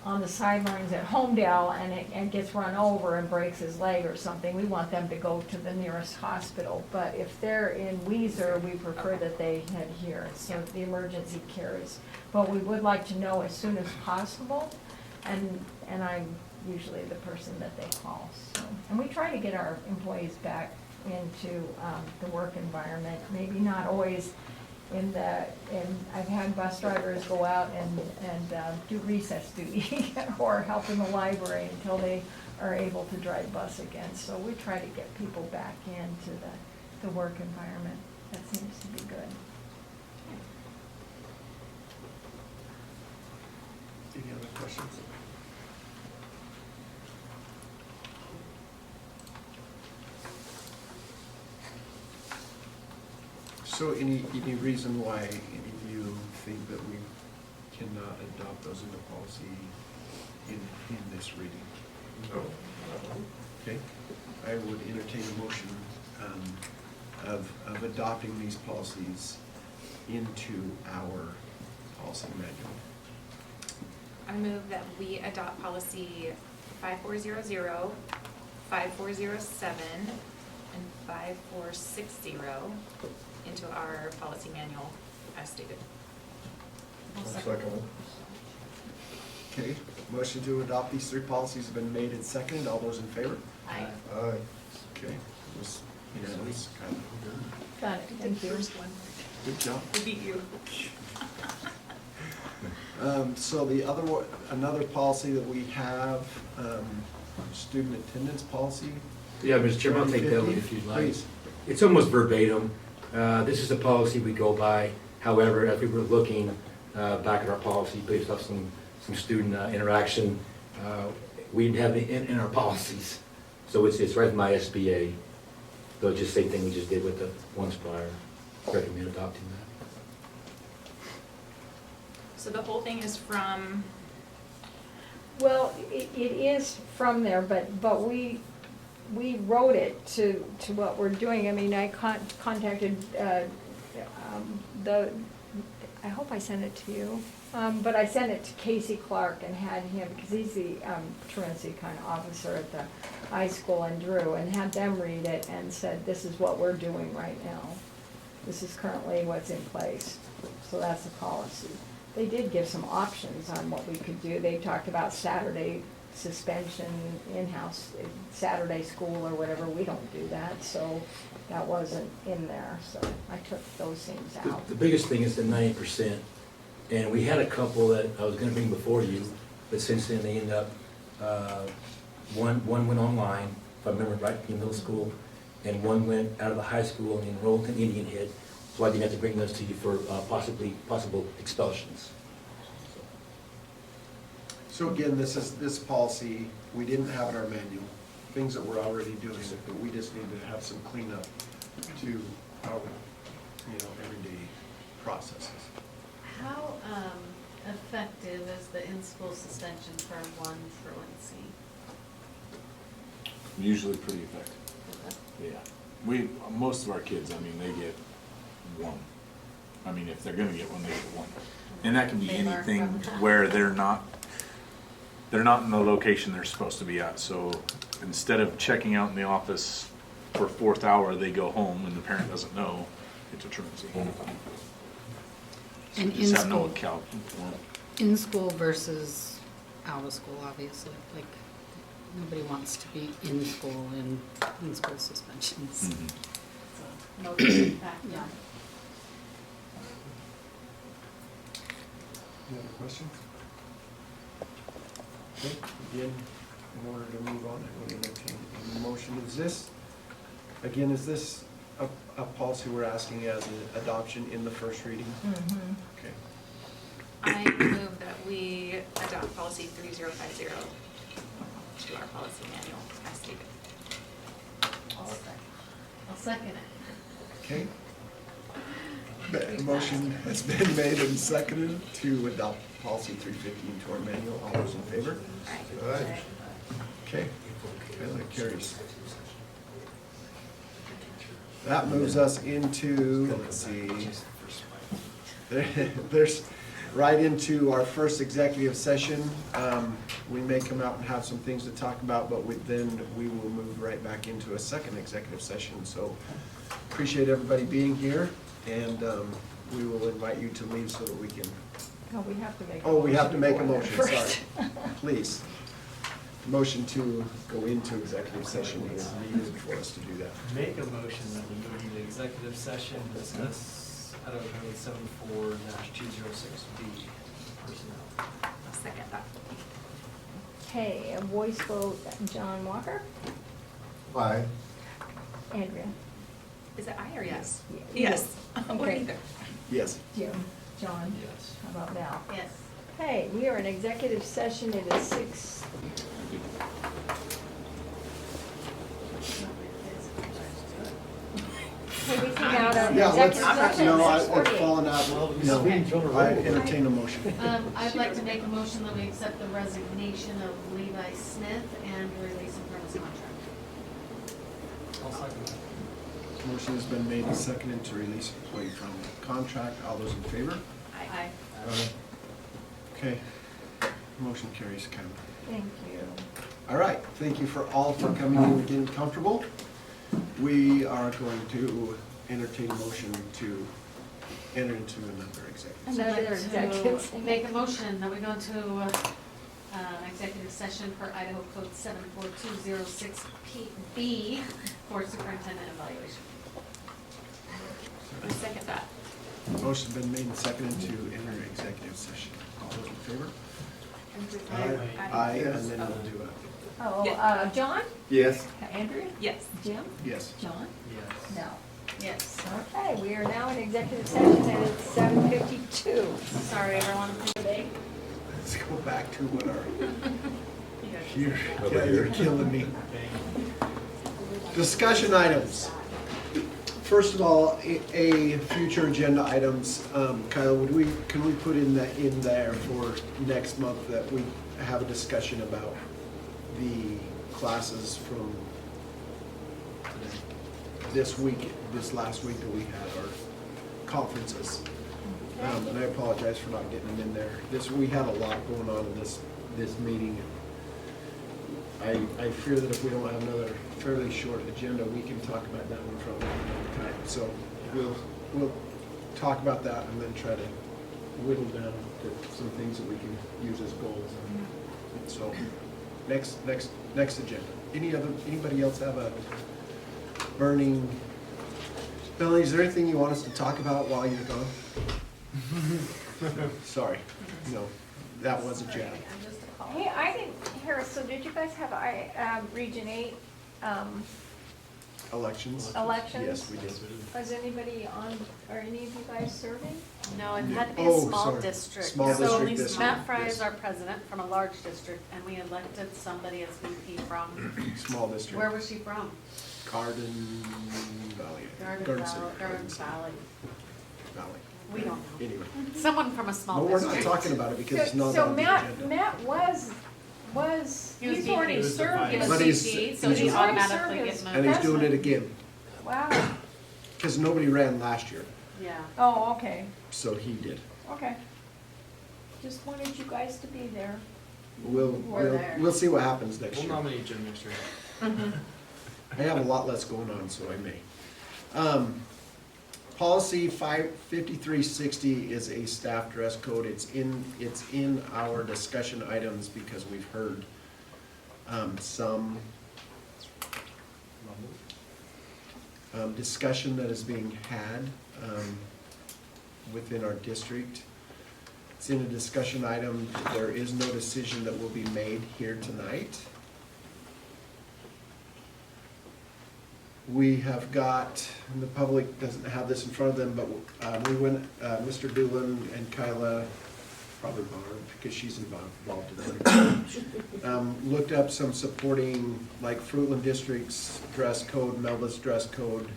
on the sidelines at Homedale and gets run over and breaks his leg or something, we want them to go to the nearest hospital. But if they're in Weiser, we prefer that they head here, so the emergency care is. But we would like to know as soon as possible, and I'm usually the person that they call. So, and we try to get our employees back into the work environment, maybe not always I've had bus drivers go out and do recess duty or help in the library until they are able to drive bus again. So we try to get people back into the work environment. That seems to be good. Any other questions? So any reason why any of you think that we cannot adopt those into policy in this reading? No. Okay, I would entertain a motion of adopting these policies into our policy manual. I move that we adopt policy 5400, 5407, and 5460 into our policy manual as stated. Okay, Motion to adopt these three policies have been made and seconded. All those in favor? Aye. Okay. It was unanimous, kind of. Got it, thank you. Good job. We beat you. So the other one, another policy that we have, student attendance policy. Yeah, Mr. Chairman, I'll take that one if you'd like. Please. It's almost verbatim. This is a policy we go by. However, as we were looking back at our policy based off some student interaction, we didn't have it in our policies. So it's right in my SBA. So it's just the same thing we just did with the ones prior. Recommend adopting that. So the whole thing is from, Well, it is from there, but we wrote it to what we're doing. I mean, I contacted, I hope I sent it to you, but I sent it to Casey Clark and had him, because he's the truancy kind of officer at the high school in Drew, and had them read it and said, this is what we're doing right now. This is currently what's in place. So that's the policy. They did give some options on what we could do. They talked about Saturday suspension, in-house, Saturday school or whatever. We don't do that, so that wasn't in there. So I took those things out. The biggest thing is the 90%. And we had a couple that I was gonna bring before you, but since then they ended up, one went online, if I remember right, in middle school, and one went out of the high school and enrolled in Indian Head. So I didn't have to bring those to you for possible expulsions. So again, this policy, we didn't have in our manual, things that we're already doing, but we just need to have some cleanup to our, everyday processes. How effective is the in-school suspension for one truancy? Usually pretty effective. Yeah. Most of our kids, I mean, they get one. I mean, if they're gonna get one, they get one. And that can be They learn anything from that. where they're not in the location they're supposed to be at. So instead of checking out in the office for fourth hour, they go home and the parent doesn't know it's a truancy. And Just have no in-school, account. in-school versus out of school, obviously. Like, nobody wants to be in school in in-school suspensions. Mhm. So, no impact. Yeah. Any other questions? Okay, again, in order to move on, I will entertain a motion. Is this a policy we're asking as an adoption in the first reading? Mhm. Okay. I move that we adopt policy 3050 to our policy manual as stated. I'll second it. Okay. The motion has been made and seconded to adopt policy 350 into our manual. All those in favor? Aye. Okay, that carries. That moves us into, let's see, there's right into our first executive session. We may come out and have some things to talk about, but then we will move right back into a second executive session. So appreciate everybody being here, and we will invite you to leave so that we can, Oh, we have to make. oh, we have to make a before that motion, sorry. first. Please. Motion to go into executive session is needed for us to do that. Make a motion that we move into executive session to discuss Idaho Code 74-206B personnel. I'll second that. Okay, a voice vote, John Walker, Aye. Andrea. Is it aye or yes? Yeah. Yes. Or Okay. neither. Yes. Jim, John, Yes. how about now? Yes. Okay, we are in executive session, it is 6. Hey, we came out of Yeah, let's, executive session no, at it's 6:48. fallen out. No, I entertain a motion. I'd like to make a motion that we accept the resignation of Levi Smith and release him from his contract. I'll second that. Motion has been made and seconded to release employee from contract. All those in favor? Aye. Okay. Motion carries, Kevin. Thank you. All right, thank you for all for coming in and getting comfortable. We are going to entertain a motion to enter into another executive. I'd Another like executive. to make a motion that we go to executive session per Idaho Code 74206B for superintendent evaluation. I second that. Motion's been made and seconded to enter executive session. All those in favor? Aye, and then we'll do John? Yes. Andrea? Yes. Jim? Yes. John? Yes. No. Yes. Okay, we are now in executive session and it's 7:52. Sorry, everyone. Let's go back to what our, You guys- you're killing me. Discussion items. First of all, a future agenda items, Kyle, can we put in there for next month that we have a discussion about the classes from this last week that we had our conferences? And I apologize for not getting them in there. We had a lot going on in this meeting. I fear that if we don't have another fairly short agenda, we can talk about that one from another time. So we'll talk about that and then try to whittle down to some things that we can use as goals. So next agenda. Anybody else have a burning? Melanie, is there anything you want us to talk about while you're gone? Sorry, no, that was a jab. Hey, I didn't hear, so did you guys have Region 8 Elections? elections? Yes, we did. Was anybody on, are any of you guys serving? No, it had to be a Oh, small sorry. district. Small So district district, Matt Fry yes. is our president from a large district, and we elected somebody as VP from, Small district. where was she from? Garden Valley. Garden City. Valley. Valley. We don't know. Anyway. Someone from a No, small we're not district. talking about it because it's not So on the Matt agenda. was, He's already He was served the as But he's- VP, so he's he just- automatically He's gets already And moved. he's doing it again, wow, because nobody ran last year, Yeah. oh, okay, so he did. okay. Just wanted you guys to be there. We're there. We'll see what happens next We'll year. nominate Jim next year. I have a lot less going on, so I may. Policy 5360 is a staff dress code. It's in our discussion items because we've heard some discussion that is being had within our district. It's in a discussion item. There is no decision that will be made here tonight. We have got, and the public doesn't have this in front of them, but we went, Mr. Doolin and Kyla, probably Barb, because she's involved in that. Looked up some supporting, like Fruitland District's dress code, Melba's dress code,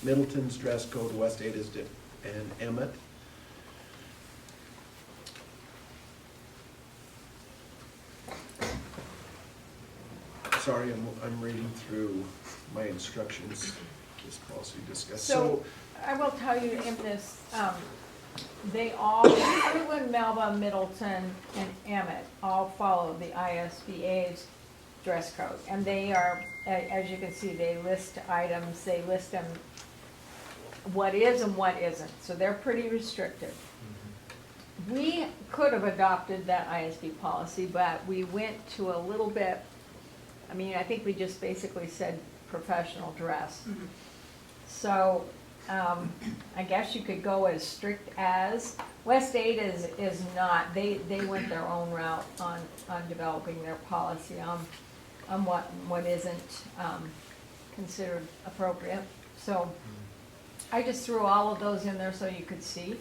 Middleton's dress code, West Ada's, and Emmett. Sorry, I'm reading through my instructions, this policy discussed. So, I will tell you in this, they all, Fruitland, Melba, Middleton, and Emmett all follow the ISBA's dress code. And they are, as you can see, they list items, they list them, what is and what isn't. So they're pretty restrictive. We could have adopted that ISB policy, but we went to a little bit, I mean, I think we just basically said professional dress. So, I guess you could go as strict as, West Ada is not, they went their own route on developing their policy on what isn't, considered appropriate. So, I just threw all of those in there so you could see.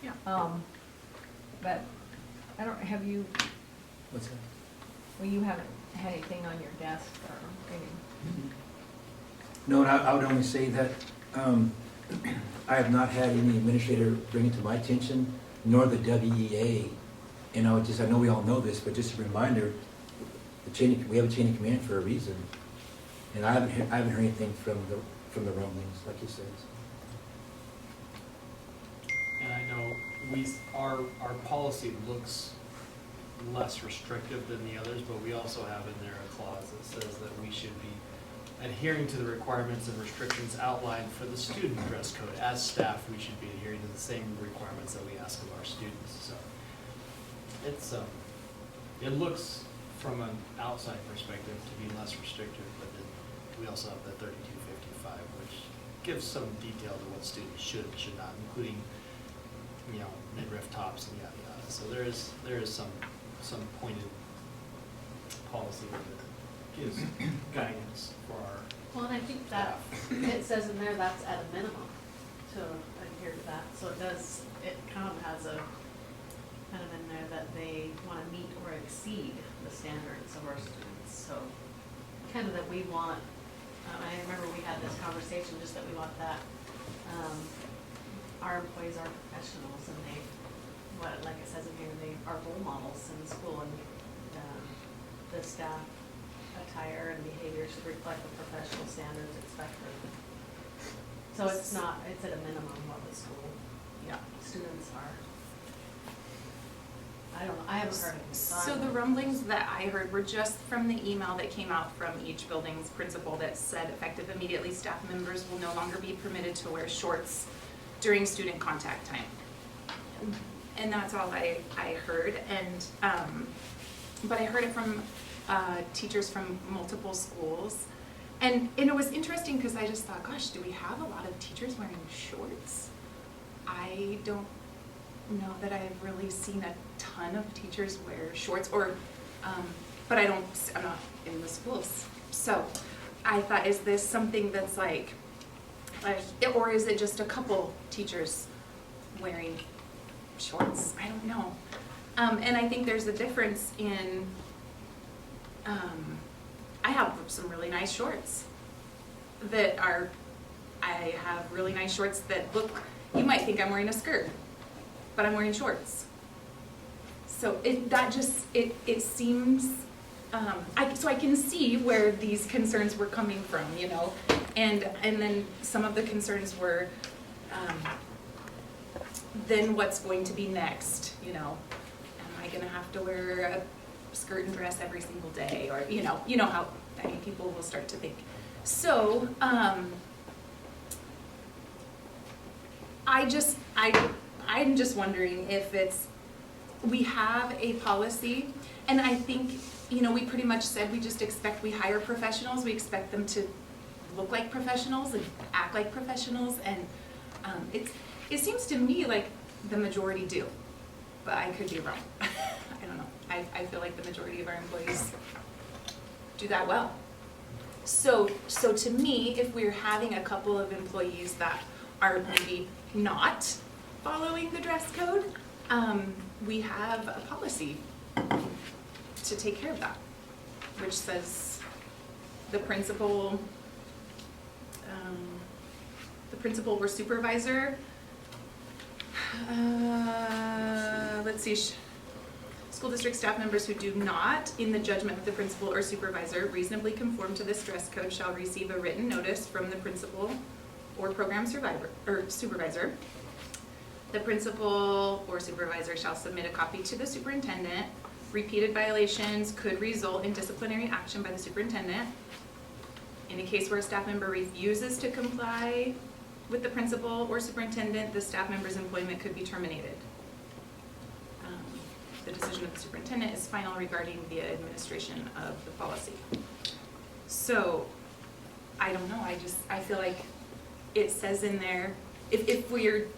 Yeah. But, I don't, have you, What's that? well, you haven't had anything on your desk or anything? No, and I would only say that I have not had any administrator bring it to my attention, nor the WEA. And I know we all know this, but just a reminder, we have a chain of command for a reason. And I haven't heard anything from the rumblings, like you said. And I know our policy looks less restrictive than the others, but we also have in there a clause that says that we should be adhering to the requirements and restrictions outlined for the student dress code. As staff, we should be adhering to the same requirements that we ask of our students, so. it looks from an outside perspective to be less restrictive, but then we also have the 3255, which gives some detail to what students should and should not, including, you know, midriff tops and yada yada. So there is some pointed policy that gives guidance for our Well, and I think that, it says in there that's at a minimum to adhere to that, so it kind of has a, kind of in there that they wanna meet or exceed the standards of our students, so kind of that we want, I remember we had this conversation, just that we want that, our employees are professionals and they, like it says in here, they are role models in the school, and the staff attire and behavior should reflect the professional standards expected. So it's at a minimum what the school, students are. I don't know, I haven't heard it. So the rumblings that I heard were just from the email that came out from each building's principal that said effective immediately, staff members will no longer be permitted to wear shorts during student contact time. And that's all I heard, and, but I heard it from teachers from multiple schools. And it was interesting because I just thought, gosh, do we have a lot of teachers wearing shorts? I don't know that I've really seen a ton of teachers wear shorts, or, but I'm not in the schools. So I thought, is this something that's like, or is it just a couple teachers wearing shorts? I don't know. And I think there's a difference in, I have some really nice shorts I have really nice shorts that look, you might think I'm wearing a skirt, but I'm wearing shorts. So it seems, so I can see where these concerns were coming from, you know, and then some of the concerns were, then what's going to be next, you know? Am I gonna have to wear a skirt and dress every single day, or, you know how many people will start to think. So, I'm just wondering if we have a policy, and I think, you know, we pretty much said we just expect, we hire professionals, we expect them to look like professionals and act like professionals, and it seems to me like the majority do, but I could be wrong. I don't know. I feel like the majority of our employees do that well. So to me, if we're having a couple of employees that are maybe not following the dress code, we have a policy to take care of that, which says the principal or supervisor, let's see, school district staff members who do not, in the judgment of the principal or supervisor, reasonably conform to this dress code shall receive a written notice from the principal or program supervisor. The principal or supervisor shall submit a copy to the superintendent. Repeated violations could result in disciplinary action by the superintendent. In a case where a staff member refuses to comply with the principal or superintendent, the staff member's employment could be terminated. The decision of the superintendent is final regarding the administration of the policy. So, I don't know, I feel like it says in there, if we're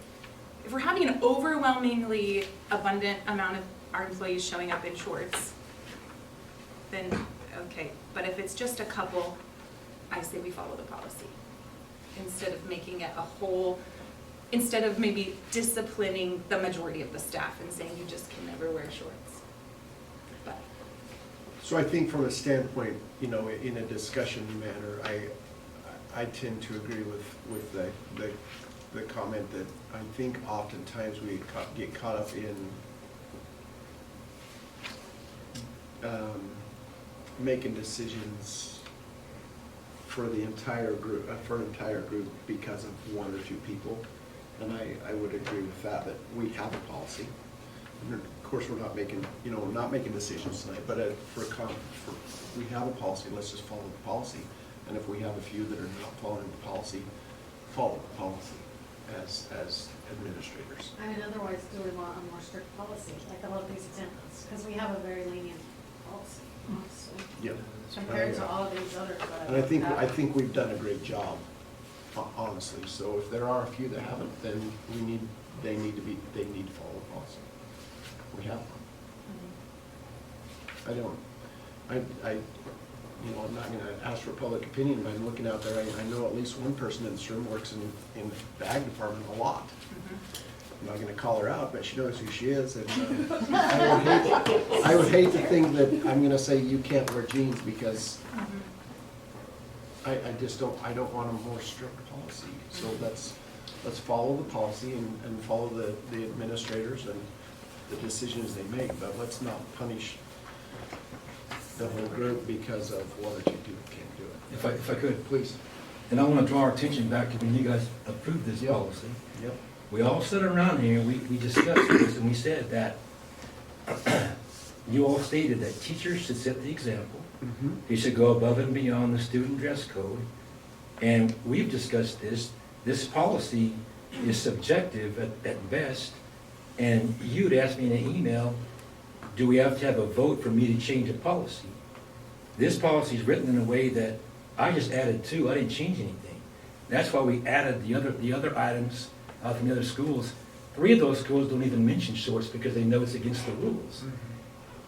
having an overwhelmingly abundant amount of our employees showing up in shorts, then okay. But if it's just a couple, I say we follow the policy. Instead of making it a whole, instead of maybe disciplining the majority of the staff and saying you just can never wear shorts. But. So I think from a standpoint, you know, in a discussion manner, I tend to agree with the comment that I think oftentimes we get caught up in making decisions for the entire group, because of one or two people. And I would agree with that we have a policy. And of course, we're not making, we're not making decisions tonight, but we have a policy, let's just follow the policy. And if we have a few that are not following the policy, follow the policy as administrators. I mean, otherwise, do we want a more strict policy, like I love these examples, because we have a very lenient policy, honestly, Yep. compared to all these others that I've And looked at. I think we've done a great job, honestly. So if there are a few that haven't, then they need to follow the policy. We have one. I'm not gonna ask for public opinion, but I'm looking out there, I know at least one person in this room works in the ag department a lot. I'm not gonna call her out, but she knows who she is, and I would hate to think that I'm gonna say you can't wear jeans, because I don't want a more strict policy. So let's follow the policy and follow the administrators and the decisions they make, but let's not punish the whole group because of one or two people can't do it. If I could, Please. and I want to draw our attention back to when you guys approved this Yep. policy. Yep. We all sat around here, we discussed this, and we said that you all stated that teachers should set the example. They should go above and beyond the student dress code. And we've discussed this policy is subjective at best. And you'd asked me in an email, do we have to have a vote for me to change a policy? This policy is written in a way that I just added to, I didn't change anything. That's why we added the other items from the other schools. 3 of those schools don't even mention shorts because they know it's against the rules.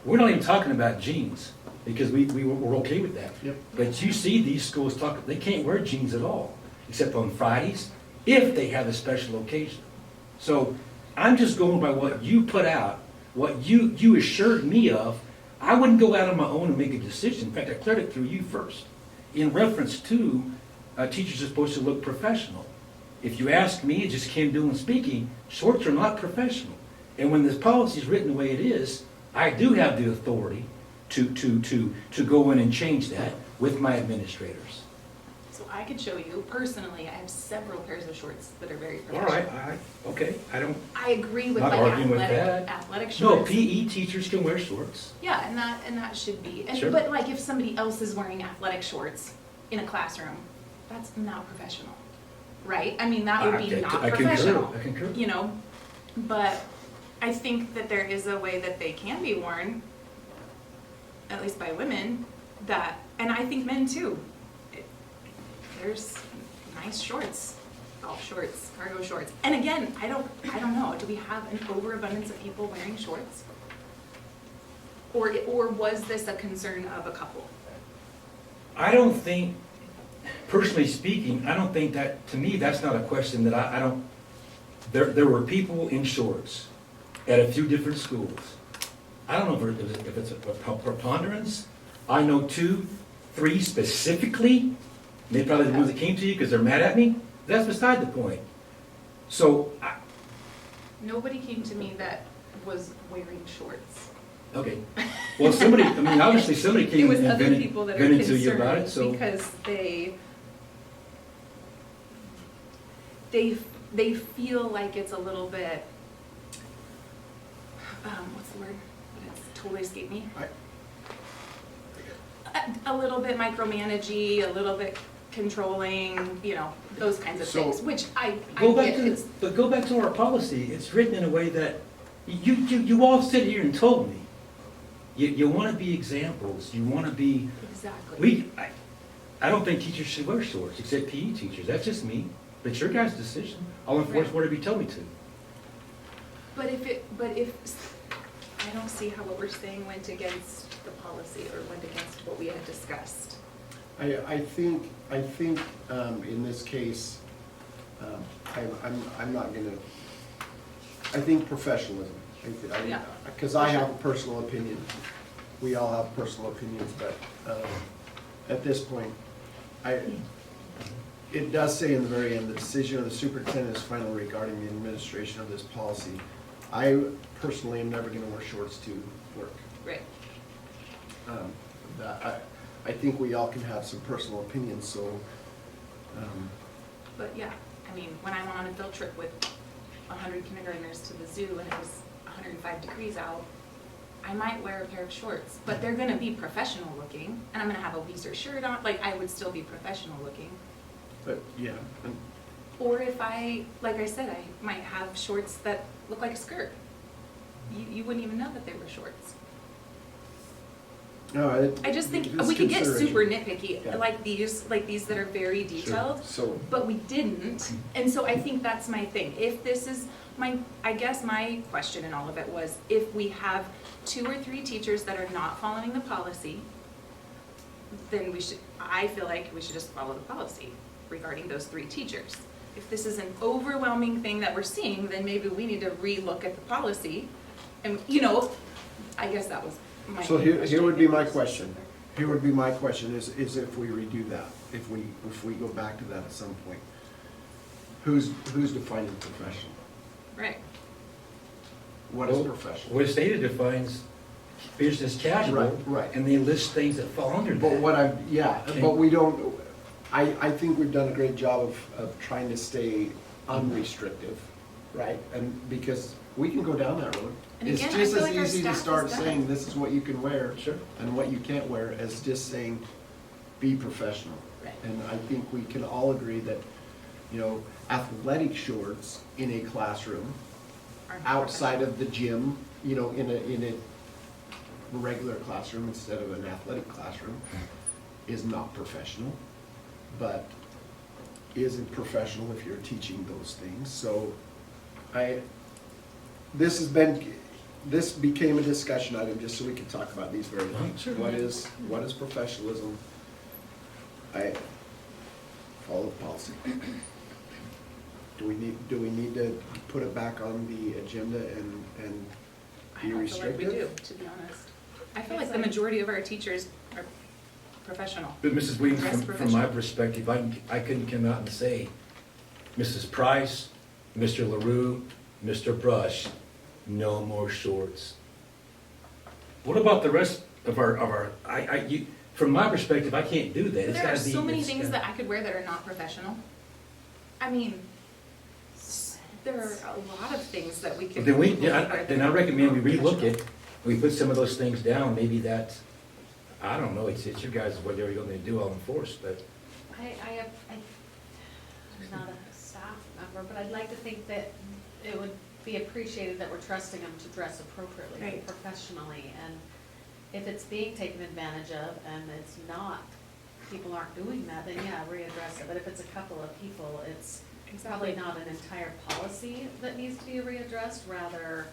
We're not even talking about jeans, because we're okay with that. Yep. But you see these schools talk, they can't wear jeans at all, except on Fridays, if they have a special occasion. So I'm just going by what you put out, what you assured me of. I wouldn't go out on my own and make a decision. In fact, I cleared it through you first. In reference to, teachers are supposed to look professional. If you ask me, just Ken Doolan speaking, shorts are not professional. And when this policy is written the way it is, I do have the authority to go in and change that with my administrators. So I could show you, personally, I have several pairs of shorts that are very All professional. right, okay, I don't, I agree with Not like arguing with that. athletic no, shorts. PE teachers can wear shorts. Yeah, and that should be, Sure. but like if somebody else is wearing athletic shorts in a classroom, that's not professional, right? I mean, that would be not I concur, professional. I concur. You know, but I think that there is a way that they can be worn, at least by women, that, and I think men too. There's nice shorts, golf shorts, cargo shorts. And again, I don't know, do we have an overabundance of people wearing shorts? Or was this a concern of a couple? I don't think, personally speaking, I don't think that, to me, that's not a question that I don't, there were people in shorts at a few different schools. I don't know if it's a preponderance. I know 2, 3 specifically. They probably the ones that came to you because they're mad at me. That's beside the point. So, Nobody came to me that was wearing shorts. okay. Well, somebody, I mean, obviously somebody It came was and other people that are vented to you about it, concerned so. because they feel like it's a little bit, what's the word? It's totally escaped me. A little bit micromanagey, a little bit controlling, you know, those kinds of So- things, which I Go back get. to, It's, but go back to our policy. It's written in a way that you all sit here and told me. You want to be examples. You want to be. exactly. I don't think teachers should wear shorts, except PE teachers. That's just me. But it's your guys' decision. I'll enforce Right. whatever you tell me to. But if, I don't see how what we're saying went against the policy or went against what we had discussed. I think in this case, I'm not gonna, I think professionalism. Yeah. Because I have a personal opinion. We all have personal opinions, but at this point, it does say in the very end, the decision of the superintendent is final regarding the administration of this policy. I personally am never gonna wear shorts to work. Right. I think we all can have some personal opinions, so, But yeah, I mean, when I went on a field trip with 100 kindergartners to the zoo and it was 105 degrees out, I might wear a pair of shorts, but they're gonna be professional looking, and I'm gonna have a Weiser shirt on, like I would still be professional looking. but, yeah. Or if like I said, I might have shorts that look like a skirt. You wouldn't even know that they were shorts. No, I just think it's we could get consideration. super nitpicky, Yeah. like these that are very detailed. So, But we didn't, and so I think that's my thing. If this is I guess my question in all of it was, if we have 2 or 3 teachers that are not following the policy, then I feel like we should just follow the policy regarding those 3 teachers. If this is an overwhelming thing that we're seeing, then maybe we need to relook at the policy, and, I guess that was my so here would be my question. question. Here would be my question is if we redo that, if we go back to that at some point, who's defining professional? Right. What is Well, professional? What state defines business casual. Right. And they list things that fall under But that. but we don't, I think we've done a great job of trying to stay unrestrictive, right? And because we can go down that road. And It's again, I just feel as like our easy to staff start has done saying, it. this is what you can wear. Sure. And what you can't wear, as just saying, be professional. Right. And I think we can all agree that, athletic shorts in a classroom, Aren't outside of the gym, in a regular classroom instead of an athletic classroom, is not professional, but isn't professional if you're teaching those things. So this became a discussion item just so we could talk about these very things. Sure. What is professionalism? I follow the policy. Do we need to put it back on the agenda and I be don't feel like we restrictive? do, to be honest. I feel like the majority of our teachers are professional. But Mrs. Williams, Dress from my professional. perspective, I couldn't come out and say, Mrs. Price, Mr. LaRue, Mr. Brush, no more shorts. What about the rest of from my perspective, I can't do that. It's There are gotta be- so many it's things gotta- that I could wear that are not professional. I mean, there are a lot of things that we could. Then I recommend we relook it, we put some of those things down, maybe that's, I don't know, it's your guys, whatever you're gonna do, I'll enforce, but. I'm not a staff member, but I'd like to think that it would be appreciated that we're trusting them to dress appropriately, Right. professionally, and if it's being taken advantage of and it's not, people aren't doing that, then yeah, readdress it, but if it's a couple of people, it's probably not an entire policy that needs to be readdressed, rather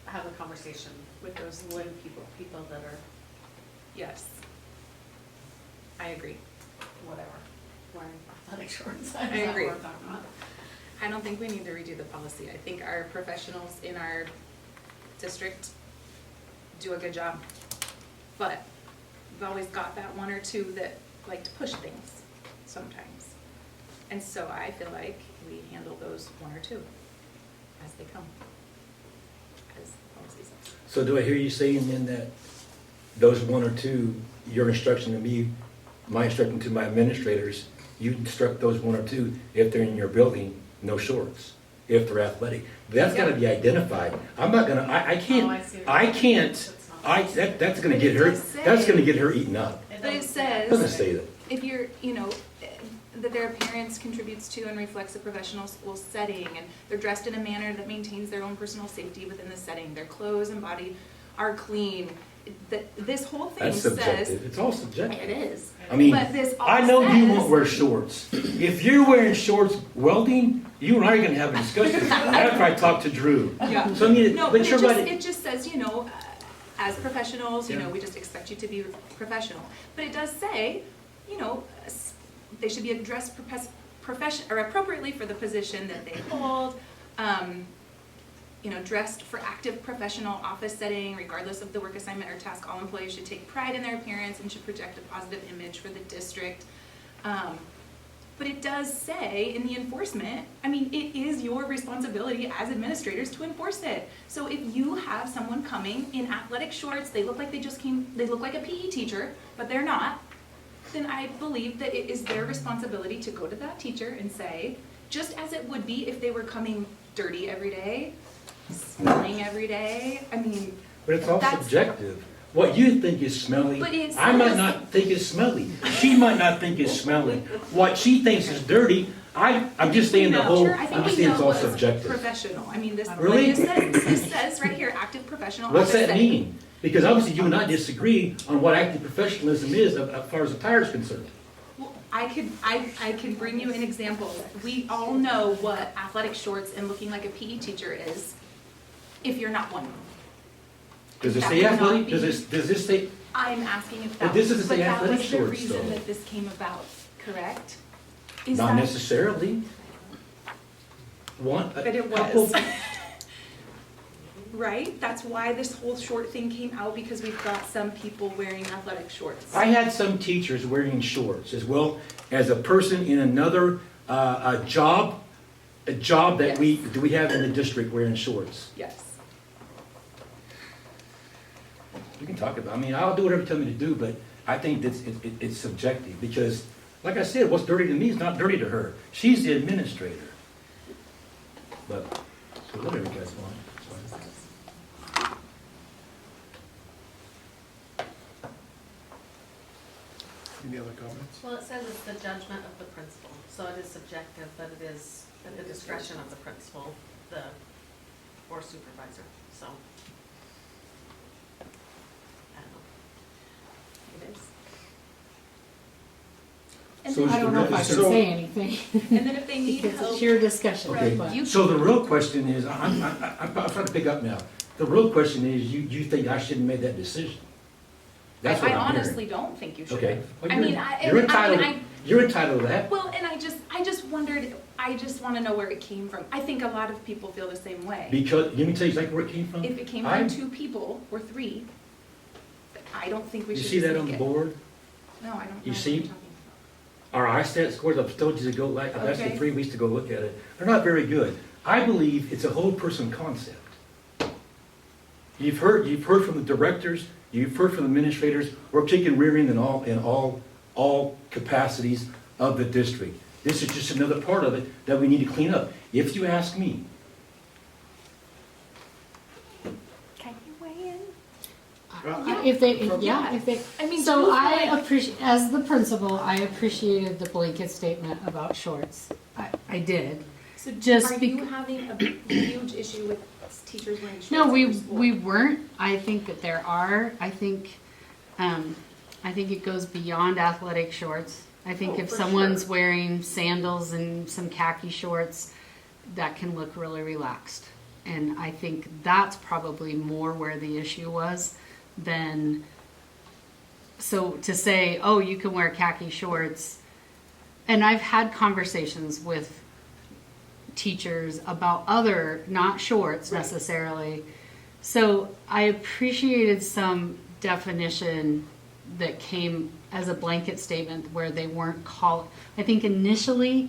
have a conversation With those, with people that are, yes. I agree. whatever, wearing athletic shorts. I That's not agree. what we're talking about. I don't think we need to redo the policy. I think our professionals in our district do a good job. But we've always got that 1 or 2 that like to push things sometimes. And so I feel like we handle those 1 or 2 as they come. As the policy says. So do I hear you saying then that those 1 or 2, your instruction to me, my instruction to my administrators, you instruct those 1 or 2, if they're in your building, no shorts, if they're athletic. That's gotta be identified. I'm not gonna, I can't, that's gonna get her, that's gonna get her eaten up. But it Doesn't says, say that. if you're, that their appearance contributes to and reflects a professional school setting, and they're dressed in a manner that maintains their own personal safety within the setting, their clothes and body are clean. This whole thing That's says. subjective, it's all subjective. It is. I mean, But this all I know you says- won't wear shorts. If you're wearing shorts welding, you and I are gonna have a discussion after I talk to Drew. Yeah. So I mean, No, but but you're right. it just says, as professionals, Yeah. we just expect you to be professional. But it does say, they should be dressed appropriately for the position that they hold. Dressed for active professional office setting, regardless of the work assignment or task. All employees should take pride in their appearance and should project a positive image for the district. But it does say in the enforcement, it is your responsibility as administrators to enforce it. So if you have someone coming in athletic shorts, they look like they look like a PE teacher, but they're not, then I believe that it is their responsibility to go to that teacher and say, just as it would be if they were coming dirty every day, smelling every day, But it's all that's- subjective. What you think is smelly, But it I might says- not think is smelly. She might not think is smelly. What she thinks is dirty, I'm just saying the whole, I think I'm just we saying know it's all what's subjective. professional. Really? This says right here, active professional What's office that setting. mean? Because obviously you and I disagree on what active professionalism is as far as attire is concerned. Well, I could bring you an example. We all know what athletic shorts and looking like a PE teacher is, if you're not one. Does it That say would not athletic? be- Does this say, I'm asking if But that, this doesn't say but that athletic was the shorts, reason though. that this came about, correct? Is not that- necessarily? One, But it couple- was. Right? That's why this whole short thing came out, because we've got some people wearing athletic shorts. I had some teachers wearing shorts as well as a person in another, a job that we have in the district wearing shorts. Yes. We can talk about, I mean, I'll do whatever you tell me to do, but I think that's, it's subjective, because, like I said, what's dirty to me is not dirty to her. She's the administrator. But, so whatever you guys want. It's fine. Any other comments? Well, it says it's the judgment of the principal, so it is subjective, but it is at the discretion of the principal, or supervisor, so. I don't know. It is. And So then, I don't know if I should So- say anything, and then if they need because help. it's your discussion, Okay, but. You- so the real question is, I'm trying to pick up now. The real question is, you think I shouldn't make that decision? That's what I I'm hearing. honestly don't think you should. Okay. Well, I you're- mean, I You're mean, entitled, you're entitled to that. well, and I just wondered, I just wanna know where it came from. I think a lot of people feel the same way. Because, let me tell you exactly where it came from. If it came I- from 2 people or 3, I don't think we You should see just that on make the it. board? No, I don't know You what see? you're talking Our ISTAT scores, I've told you to go, like, I've asked you Okay. 3 weeks to go look at it. They're not very good. I believe it's a whole person concept. You've heard from the directors, you've heard from the administrators, we're taking rear end in all capacities of the district. This is just another part of it that we need to clean up, if you ask me. about. Can you weigh in? If they, I mean, so do you I feel like- appreciate, as the principal, I appreciated the blanket statement about shorts. I did. So Just are bec- you having a huge issue with teachers wearing shorts? No, at we your school? weren't. I think that there are. I think it goes beyond athletic shorts. I think Oh, if for someone's sure. wearing sandals and some khaki shorts, that can look really relaxed. And I think that's probably more where the issue was than, so to say, oh, you can wear khaki shorts. And I've had conversations with teachers about other, not shorts necessarily. So I appreciated some definition that came as a blanket statement where they weren't called. I think initially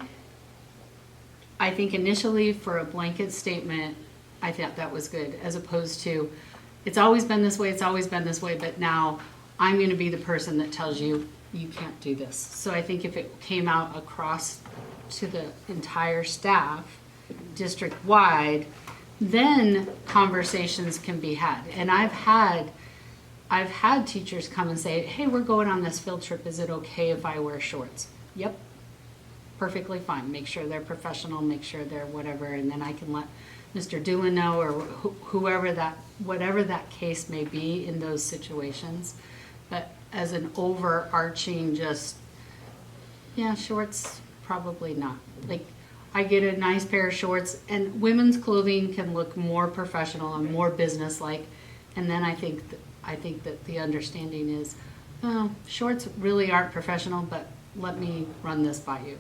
for a blanket statement, I thought that was good, as opposed to, it's always been this way, but now I'm gonna be the person that tells you, you can't do this. So I think if it came out across to the entire staff, district-wide, then conversations can be had. And I've had teachers come and say, hey, we're going on this field trip, is it okay if I wear shorts? Yep, perfectly fine. Make sure they're professional, make sure they're whatever, and then I can let Mr. Doolin know, or whatever that case may be in those situations. But as an overarching shorts, probably not. Like, I get a nice pair of shorts, and women's clothing can look more professional and more business-like. And then I think that the understanding is, oh, shorts really aren't professional, but let me run this by you.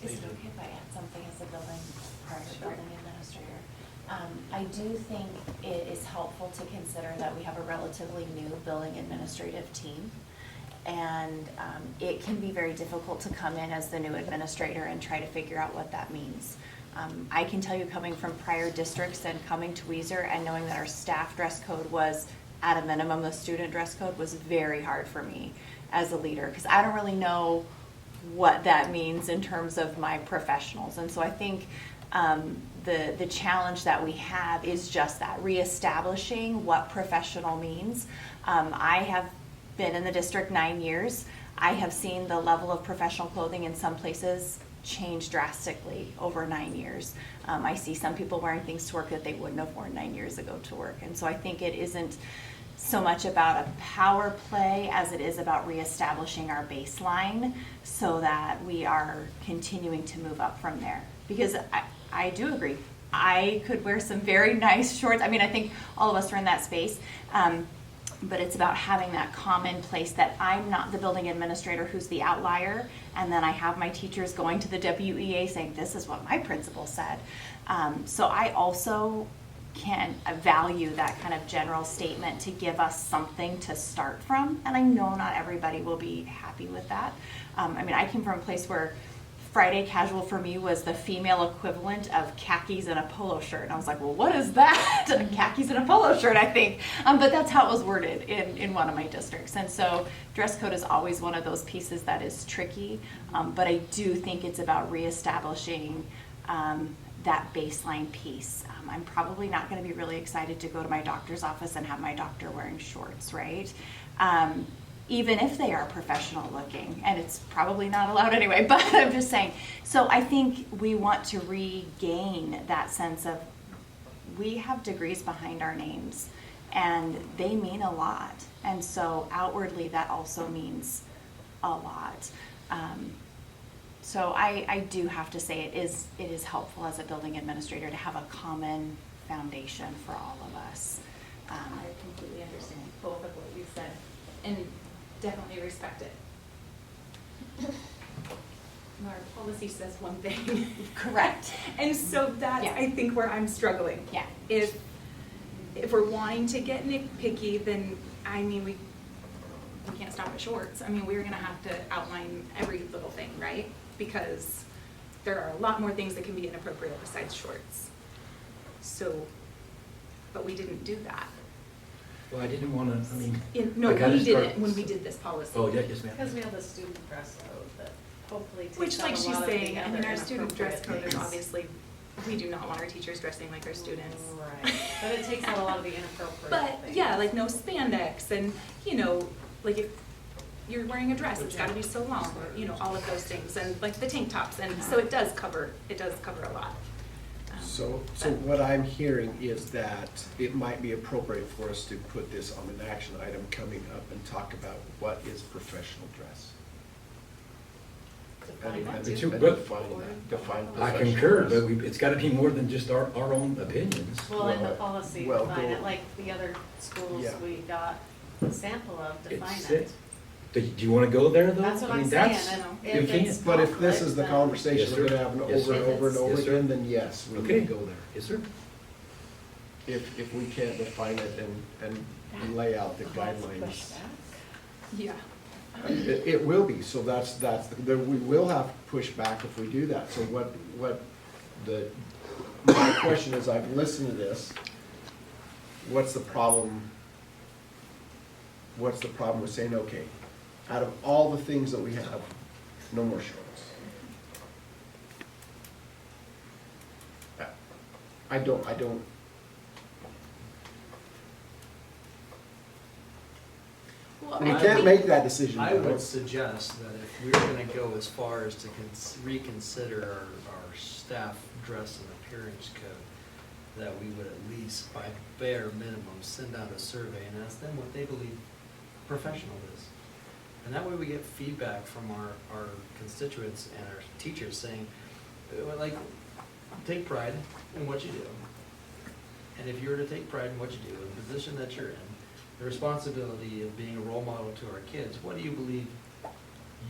Is it okay if I add something as a building administrator? I do think it is helpful to consider that we have a relatively new building administrative team. And it can be very difficult to come in as the new administrator and try to figure out what that means. I can tell you, coming from prior districts and coming to Weiser and knowing that our staff dress code was at a minimum, the student dress code was very hard for me as a leader, because I don't really know what that means in terms of my professionals. And so I think the challenge that we have is just that, reestablishing what professional means. I have been in the district 9 years. I have seen the level of professional clothing in some places changed drastically over 9 years. I see some people wearing things to work that they wouldn't have worn 9 years ago to work. And so I think it isn't so much about a power play as it is about reestablishing our baseline so that we are continuing to move up from there. Because I do agree. I could wear some very nice shorts. I mean, I think all of us are in that space. But it's about having that common place that I'm not the building administrator who's the outlier, and then I have my teachers going to the WEA saying, this is what my principal said. So I also can value that kind of general statement to give us something to start from, and I know not everybody will be happy with that. I mean, I came from a place where Friday casual for me was the female equivalent of khakis and a polo shirt. And I was like, well, what is that? Khakis and a polo shirt, I think. But that's how it was worded in one of my districts. And so dress code is always one of those pieces that is tricky. But I do think it's about reestablishing that baseline piece. I'm probably not going to be really excited to go to my doctor's office and have my doctor wearing shorts, right? Even if they are professional looking, and it's probably not allowed anyway, but I'm just saying. So I think we want to regain that sense of we have degrees behind our names, and they mean a lot. And so outwardly, that also means a lot. So I do have to say it is helpful as a building administrator to have a common foundation for all of us. I completely understand both of what you said, and definitely respect it. Our policy says one thing. Correct. And so that's, Yeah. I think, where I'm struggling. Yeah. If we're wanting to get nitpicky, then, I mean, we can't stop at shorts. I mean, we're gonna have to outline every little thing, right? Because there are a lot more things that can be inappropriate besides shorts. So, but we didn't do that. Well, I didn't want to, I mean. No, I gotta we start- didn't when we did this policy. Oh, yeah, yes, ma'am. Because we have the student dress code that hopefully takes Which, out like a she's lot of the saying, I mean, other our student dress code inappropriate is things. obviously, we do not want our teachers dressing like our students. Right, but it takes out a lot of the inappropriate But, things. yeah, like no spandex and, like if you're wearing a dress, it's gotta be so long, or, all of those things, and like the tank tops, and so it does cover a lot. So what I'm hearing is that it might be appropriate for us to put this on an action item coming up and talk about what is professional dress. Define that And too. define I professional concur, dress. but it's got to be more than just our own opinions. Well, in the Well, policy, well, define it, go- like the other schools Yeah. we got a sample of, define It's it. Do you want to go there, though? That's what I I'm mean, saying, that's- and you if can't. it's But if this is the conflict, conversation Yes, we're sir. gonna have Yes, over and sir. over and over Yes, sir. again, then yes, we Okay. can go there. Yes, sir. If we can't define it and lay out the guidelines. Yeah. It will be, so we will have pushback if we do that. So my question is, I've listened to this, what's the problem? What's the problem with saying, okay, out of all the things that we have, no more shorts? I don't. Well, We I can't think- make that decision. I though. would suggest that if we're gonna go as far as to reconsider our staff dress and appearance code, that we would at least, by bare minimum, send out a survey and ask them what they believe professional is. And that way we get feedback from our constituents and our teachers saying, like, take pride in what you do. And if you were to take pride in what you do, in the position that you're in, the responsibility of being a role model to our kids, what do you believe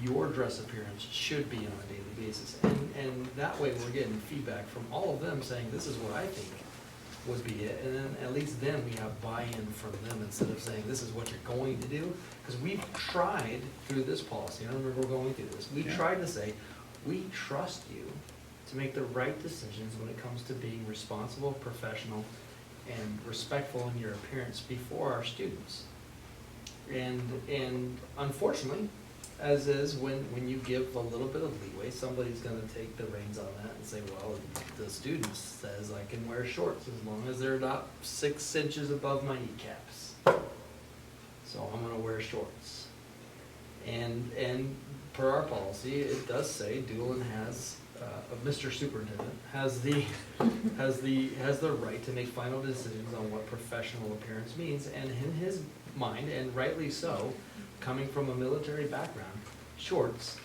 your dress appearance should be on a daily basis? And that way we're getting feedback from all of them saying, this is what I think would be it. And then at least then we have buy-in from them instead of saying, this is what you're going to do. Because we've tried through this policy, I remember going through this, we tried to say, we trust you to make the right decisions when it comes to being responsible, professional, and respectful in your appearance before our students. And unfortunately, as is, when you give a little bit of leeway, somebody's gonna take the reins on that and say, well, the student says I can wear shorts as long as they're not 6 inches above my kneecaps. So I'm gonna wear shorts. And per our policy, it does say Doolin has Mr. Superintendent has the right to make final decisions on what professional appearance means, and in his mind, and rightly so, coming from a military background, shorts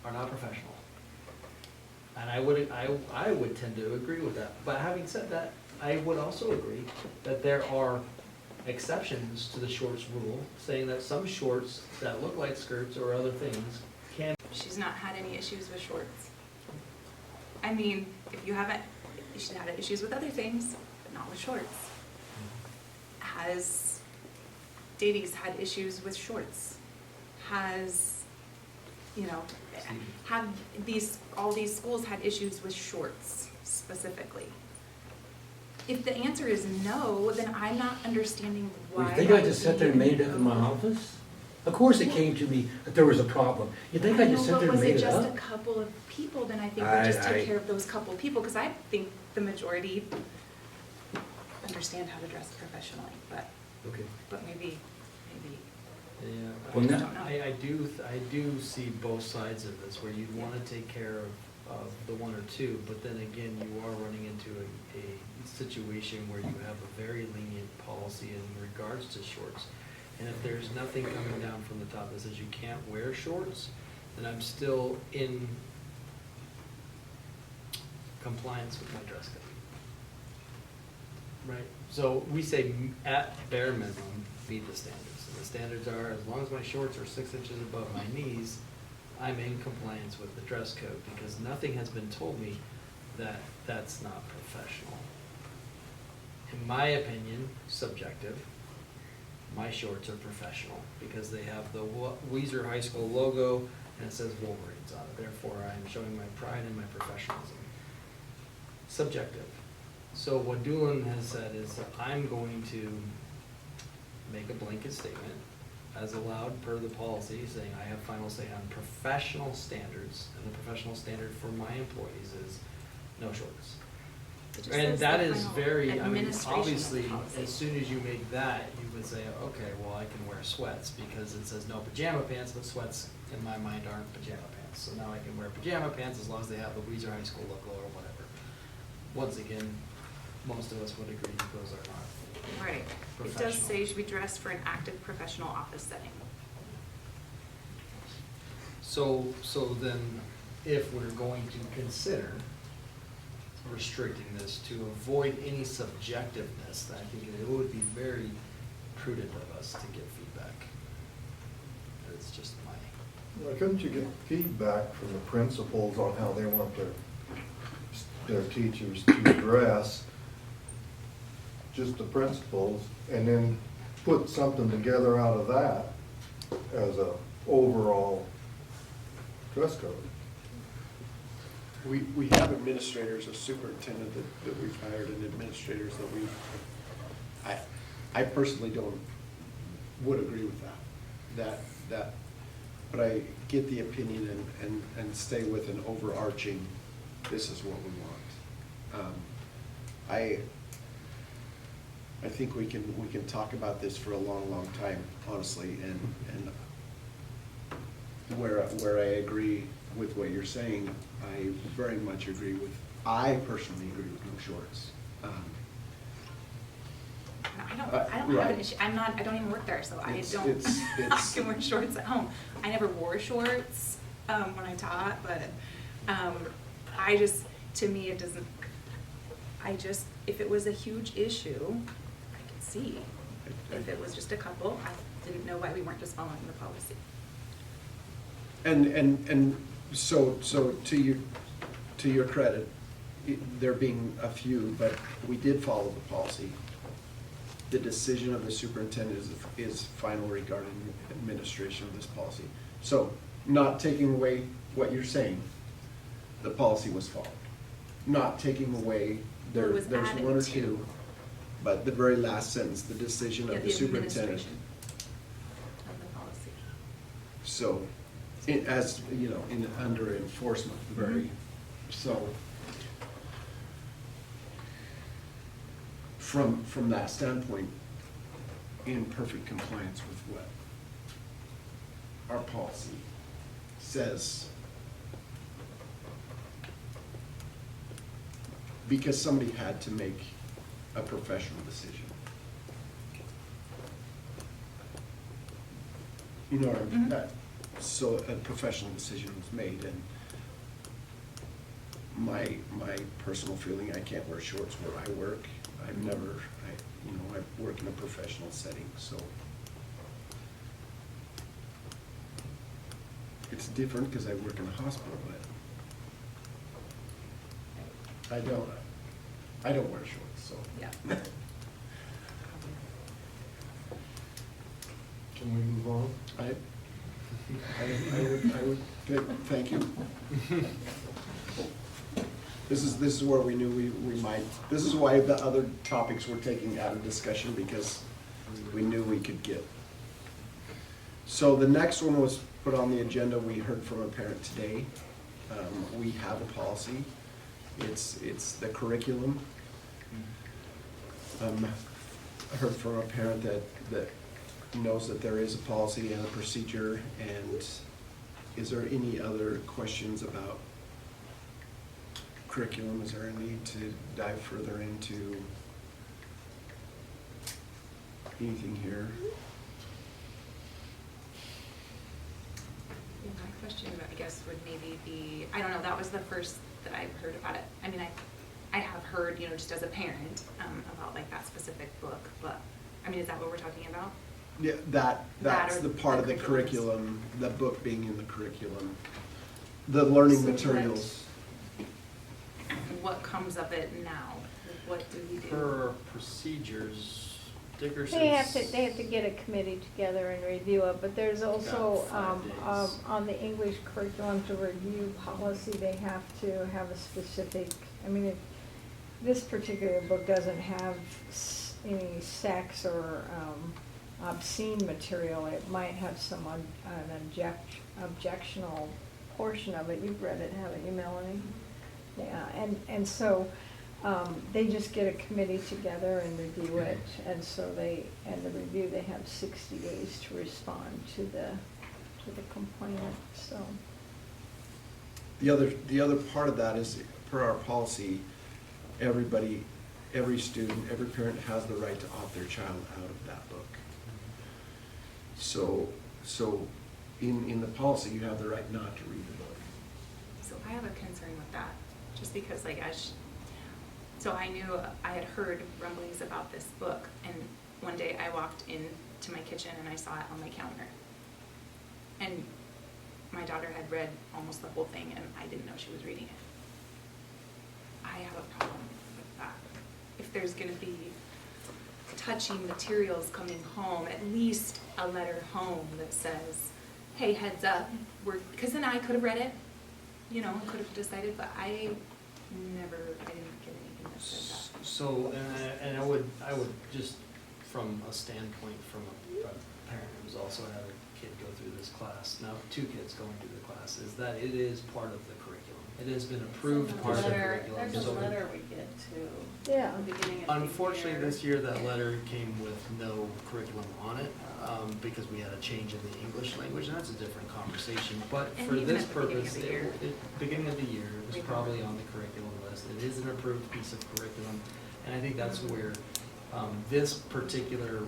are not professional. And I would tend to agree with that. But having said that, I would also agree that there are exceptions to the shorts rule, saying that some shorts that look like skirts or other things can. She's not had any issues with shorts. I mean, if you haven't, she's had issues with other things, but not with shorts. Has Davies had issues with shorts? Has, you know, have all these schools had issues with shorts specifically? If the answer is no, then I'm not understanding why. You think I just sat there and made it up in my office? Of course it came to me that there was a problem. You think I just sat there and made it Was it up? just a couple of people, then I think we just take care of those couple of people, because I think the majority understand how to dress professionally, Okay. but maybe. Yeah, Well, now- I do see both sides of this, where you'd want to take care of the one or two, but then again, you are running into a situation where you have a very lenient policy in regards to shorts. And if there's nothing coming down from the top that says you can't wear shorts, then I'm still in compliance with my dress code. Right, so we say at bare minimum, meet the standards. And the standards are, as long as my shorts are 6 inches above my knees, I'm in compliance with the dress code, because nothing has been told me that that's not professional. In my opinion, subjective, my shorts are professional, because they have the Weiser High School logo, and it says Wolverines on it. Therefore, I'm showing my pride and my professionalism. Subjective. So what Doolin has said is, I'm going to make a blanket statement, as allowed per the policy, saying I have final say on professional standards, and the professional standard for my employees is no shorts. It just And says that the is final very, I mean, administration obviously, policy. as soon as you make that, you would say, okay, well, I can wear sweats, because it says no pajama pants, but sweats in my mind aren't pajama pants. So now I can wear pajama pants as long as they have the Weiser High School logo or whatever. Once again, most of us would agree that those are not. Right. It does Professional. say you should be dressed for an active professional office setting. So then, if we're going to consider restricting this to avoid any subjectiveness, I think it would be very prudent of us to get feedback. It's just my, Why couldn't you get feedback from the principals on how they want their teachers to dress? Just the principals, and then put something together out of that as a overall dress code. We have administrators, a superintendent that we've hired, and administrators that we've, I personally would agree with that, but I get the opinion and stay with an overarching, this is what we want. I think we can talk about this for a long time, honestly, and where I agree with what you're saying, I very much agree with, I personally agree with no shorts. I don't have right. an issue, I don't even work there, so I It's- don't, it's- I can wear shorts at home. I never wore shorts, when I taught, but, I just, to me, it doesn't, if it was a huge issue, I could see. If it was just a couple, I didn't know why we weren't just following the policy. And so to your credit, there being a few, but we did follow the policy. The decision of the superintendent is final regarding administration of this policy. So, not taking away what you're saying, the policy was followed. Not taking away, Well, it was there's added one or to. two, but the very last sentence, the decision Yeah, of the superintendent. administration of the policy. So, as, you know, under enforcement, very, so. From that standpoint, in perfect compliance with what our policy says because somebody had to make a professional decision. You know, so a professional decision was made, and my personal feeling, I can't wear shorts where I work. I work in a professional setting, so. It's different because I work in a hospital, but I don't wear shorts, so. Yeah. Can we move on? I would, thank you. This is where we knew we might, this is why the other topics were taking out of discussion, because we knew we could get. So the next one was put on the agenda. We heard from a parent today. We have a policy. It's the curriculum. I heard from a parent that knows that there is a policy and a procedure. And is there any other questions about curriculum? Is there a need to dive further into anything here? My question, I guess, would maybe be, I don't know, that was the first that I've heard about it. I mean, I have heard, just as a parent, about like that specific book, but, I mean, is that what we're talking about? Yeah, that's or the part of the curriculums. curriculum, the book being in the curriculum. The learning So materials. What comes of it now? What do we do? Per procedures, Dickerson's. They have to get a committee together and review it, but there's also, Got 5 days. on the English curriculum to review policy, they have to have a specific, this particular book doesn't have any sex or, obscene material. It might have some, an objectional portion of it. You've read it, haven't you, Melanie? Yeah, and so, they just get a committee together and review it, and so the review, they have 60 days to respond to the complainant, so. The other part of that is, per our policy, every student, every parent has the right to opt their child out of that book. So in the policy, you have the right not to read the book. So I have a concern with that, just because so I knew, I had heard rumblings about this book, and one day I walked into my kitchen and I saw it on my counter. And my daughter had read almost the whole thing, and I didn't know she was reading it. I have a problem with that. If there's gonna be touching materials coming home, at least a letter home that says, hey, heads up, because then I could have read it, could have decided, but I didn't get anything that said that. So, and I would just, from a standpoint, from a parent who's also had a kid go through this class, now 2 kids going through the class, is that it is part of the curriculum. It has been approved part of the curriculum. There's a So letter we get to Yeah. the beginning of the year. unfortunately, this year, that letter came with no curriculum on it, because we had a change in the English language, and that's a different conversation. But And for even this at the beginning purpose, of the year. beginning of the year, it was We probably on the curriculum list. It is an approved piece of curriculum, and I think that's where this particular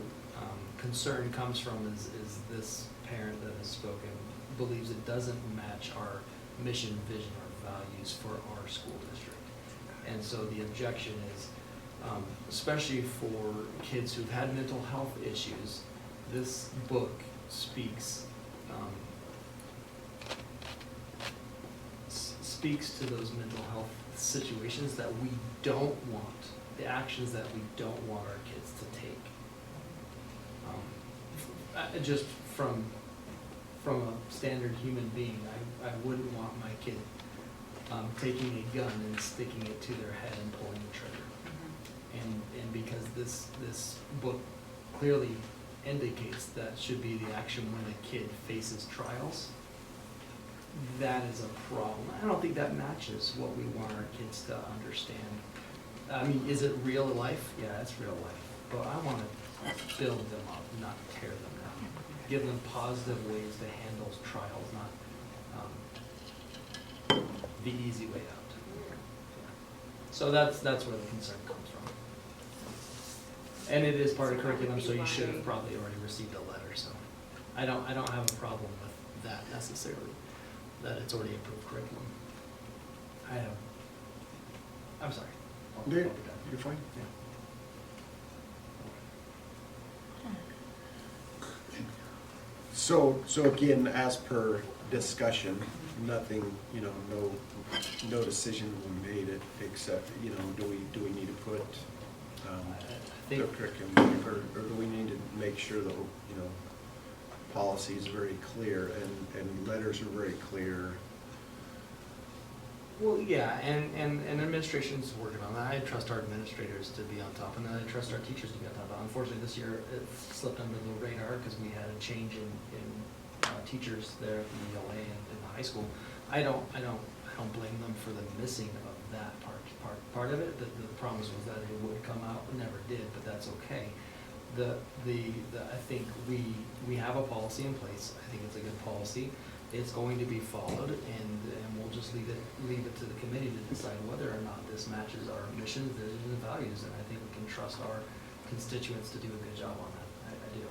concern comes from, is this parent that has spoken believes it doesn't match our mission, vision, or values for our school district. And so the objection is, especially for kids who've had mental health issues, this book speaks to those mental health situations that we don't want, the actions that we don't want our kids to take. Just from a standard human being, I wouldn't want my kid taking a gun and sticking it to their head and pulling the trigger. And because this book clearly indicates that should be the action when a kid faces trials, that is a problem. I don't think that matches what we want our kids to understand. I mean, is it real life? Yeah, it's real life. But I want to build them up, not tear them down. Give them positive ways to handle trials, not the easy way out. So that's where the concern comes from. And it is part of curriculum, so you should have probably already received a letter, so I don't have a problem with that necessarily, that it's already approved curriculum. I'm sorry. You're fine. Yeah. So again, as per discussion, nothing, no decision will be made except, do we need to put I the think, curriculum, or do we need to make sure that, policy is very clear and letters are very clear? well, yeah, and administration's working on that. I trust our administrators to be on top, and I trust our teachers to be on top. Unfortunately, this year it slipped under the radar because we had a change in teachers there at the ELA and in the high school. I don't blame them for the missing of that part of it. The promise was that it would come out, it never did, but that's okay. I think we have a policy in place. I think it's a good policy. It's going to be followed, and we'll just leave it to the committee to decide whether or not this matches our mission, vision, and values. And I think we can trust our constituents to do a good job on that. I do.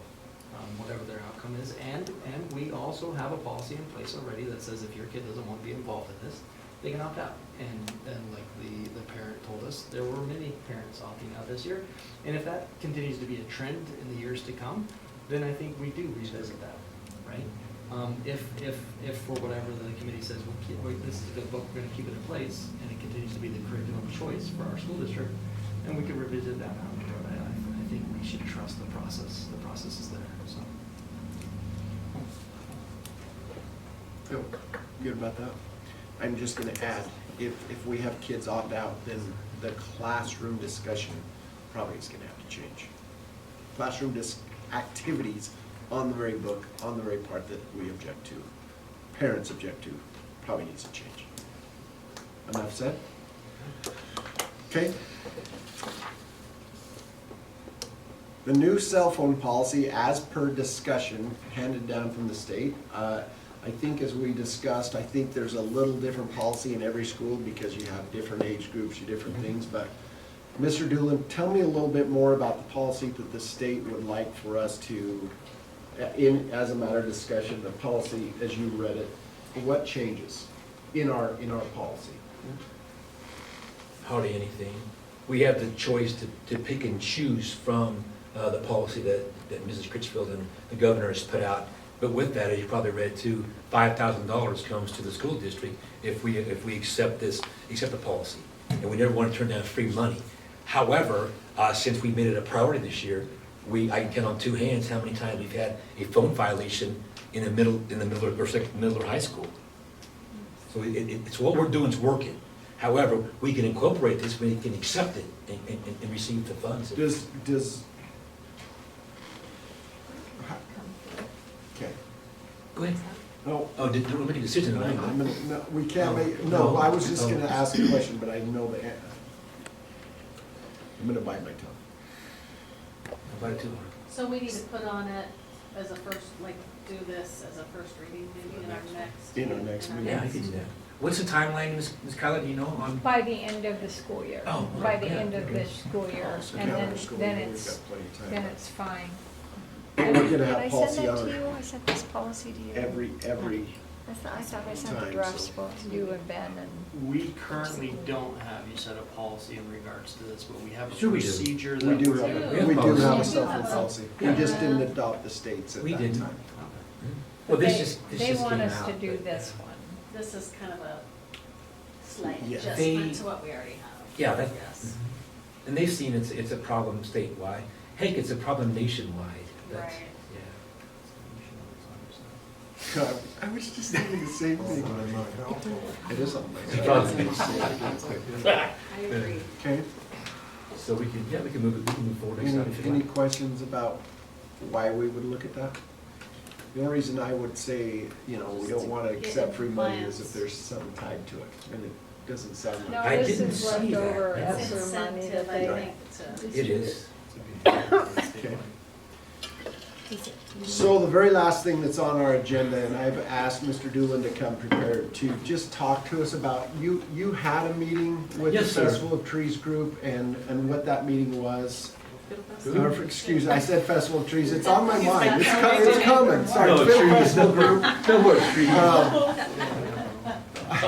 Whatever their outcome is, and we also have a policy in place already that says if your kid doesn't want to be involved in this, they can opt out. And like the parent told us, there were many parents opting out this year. And if that continues to be a trend in the years to come, then I think we do revisit that, right? If for whatever the committee says, well, this is a good book, we're gonna keep it in place, and it continues to be the curriculum of choice for our school district, then we can revisit that down the road. I think we should trust the process. The process is there, so. Feel good about that? I'm just gonna add, if we have kids opt out, then the classroom discussion probably is gonna have to change. Classroom activities on the very book, on the very part that we object to, parents object to, probably needs to change. Enough said? Okay. The new cell phone policy, as per discussion, handed down from the state. I think as we discussed, I think there's a little different policy in every school because you have different age groups, you different things, but Mr. Doolin, tell me a little bit more about the policy that the state would like for us to, as a matter of discussion, the policy as you read it, what changes in our policy? Hardly anything. We have the choice to pick and choose from the policy that Mrs. Critchfield and the governor has put out. But with that, as you probably read too, $5,000 comes to the school district if we accept the policy. And we never want to turn down free money. However, since we made it a priority this year, I can count on two hands how many times we've had a phone violation in the middle or high school. So it's what we're doing is working. However, we can incorporate this, we can accept it and receive the funds. Okay. Go ahead. No. Oh, don't make a decision tonight. No, we can't make, no, I was just gonna ask a question, but I know the answer. I'm gonna bite my tongue. I'll bite it too hard. So we need to put on it as a first, like, do this as a first reading, maybe in our next. In our next meeting. Yeah, I can do that. What's the timeline, Ms. Kyla, do you know? on- By the end of the school year. Oh, By the yeah, end of okay. this school year, So and calendar school then year, we've it's, got plenty of time. then it's fine. We're gonna Did have I policy send that on to you? I sent this policy to you. every I thought I sent the time, draft so- book to You and Ben and. We currently don't have, you said, a policy in regards to this, but we have a Sure we do. procedure that We do we're have, gonna- we do policy. have a We do cell have phone a- policy. We just didn't adopt the states at We that didn't. time. Well, this They- just They want came us to out, do but- this one. This is kind of a slight Yeah. adjustment to what we already have. Yeah, that- Yes. And they've seen it's a problem statewide. Heck, it's a problem nationwide. That's- Right. Yeah. God, I was just thinking the same thing. It is on my. I agree. Okay, So we can move forward next time if you any like. questions about why we would look at that? The only reason I would say, we don't wanna accept free money is if there's something tied to it, and it doesn't sound like. No, I this didn't is see that. leftover It's ESSER money incentive, that I they. think, to. It is. Okay. So the very last thing that's on our agenda, and I've asked Mr. Doolin to come prepared to just talk to us about, you had a meeting with the Yes, sir. Festival of Trees group and what that meeting was. Or, excuse me, I said Festival of Trees, it's on my mind, it's coming, sorry, No, Film trees. Festival group. No more trees.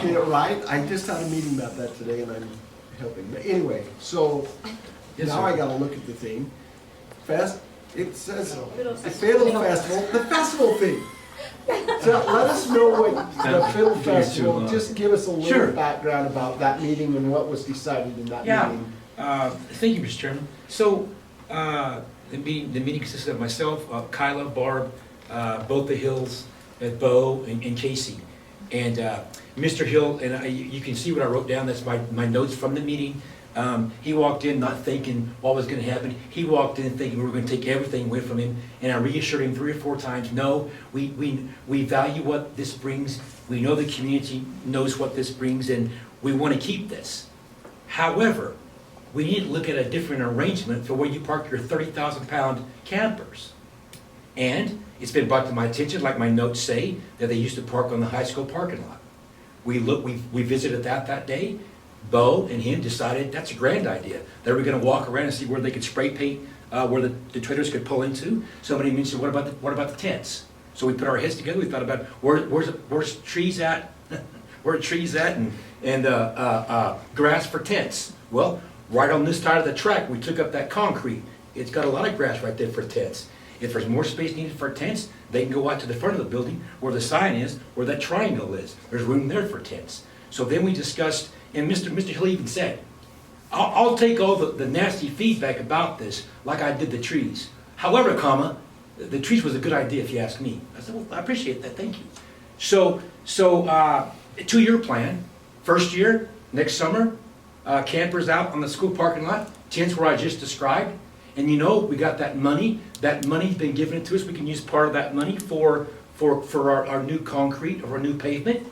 You know, right, I just had a meeting about that today and I'm helping, but anyway, so Yes, now sir. I gotta look at the theme. It says, the Fiddle Festival, the festival theme. So let us know what the Fiddle Festival, just give us a Sure. little background about that meeting and what was decided in that Yeah. meeting. Thank you, Mr. Chairman. So, the meeting consisted of myself, Kyla, Barb, both the Hills, Bo, and Casey. And Mr. Hill, and you can see what I wrote down, that's my notes from the meeting. He walked in not thinking what was gonna happen. He walked in thinking we were gonna take everything away from him. And I reassured him 3 or 4 times, no, we value what this brings. We know the community knows what this brings and we wanna keep this. However, we need to look at a different arrangement for where you park your 30,000-pound campers. And it's been brought to my attention, like my notes say, that they used to park on the high school parking lot. We visited that day. Bo and him decided that's a grand idea. They were gonna walk around and see where they could spray paint, where the trailers could pull into. Somebody mentioned, what about the tents? So we put our heads together, we thought about where's trees at? Where are trees at and grass for tents? Well, right on this side of the track, we took up that concrete. It's got a lot of grass right there for tents. If there's more space needed for tents, they can go out to the front of the building where the sign is, where that triangle is. There's room there for tents. So then we discussed, and Mr. Hill even said, I'll take all the nasty feedback about this like I did the trees. However, the trees was a good idea if you ask me. I said, well, I appreciate that, thank you. So a 2-year plan. First year, next summer, campers out on the school parking lot, tents where I just described. And you know, we got that money. That money's been given to us. We can use part of that money for our new concrete or our new pavement.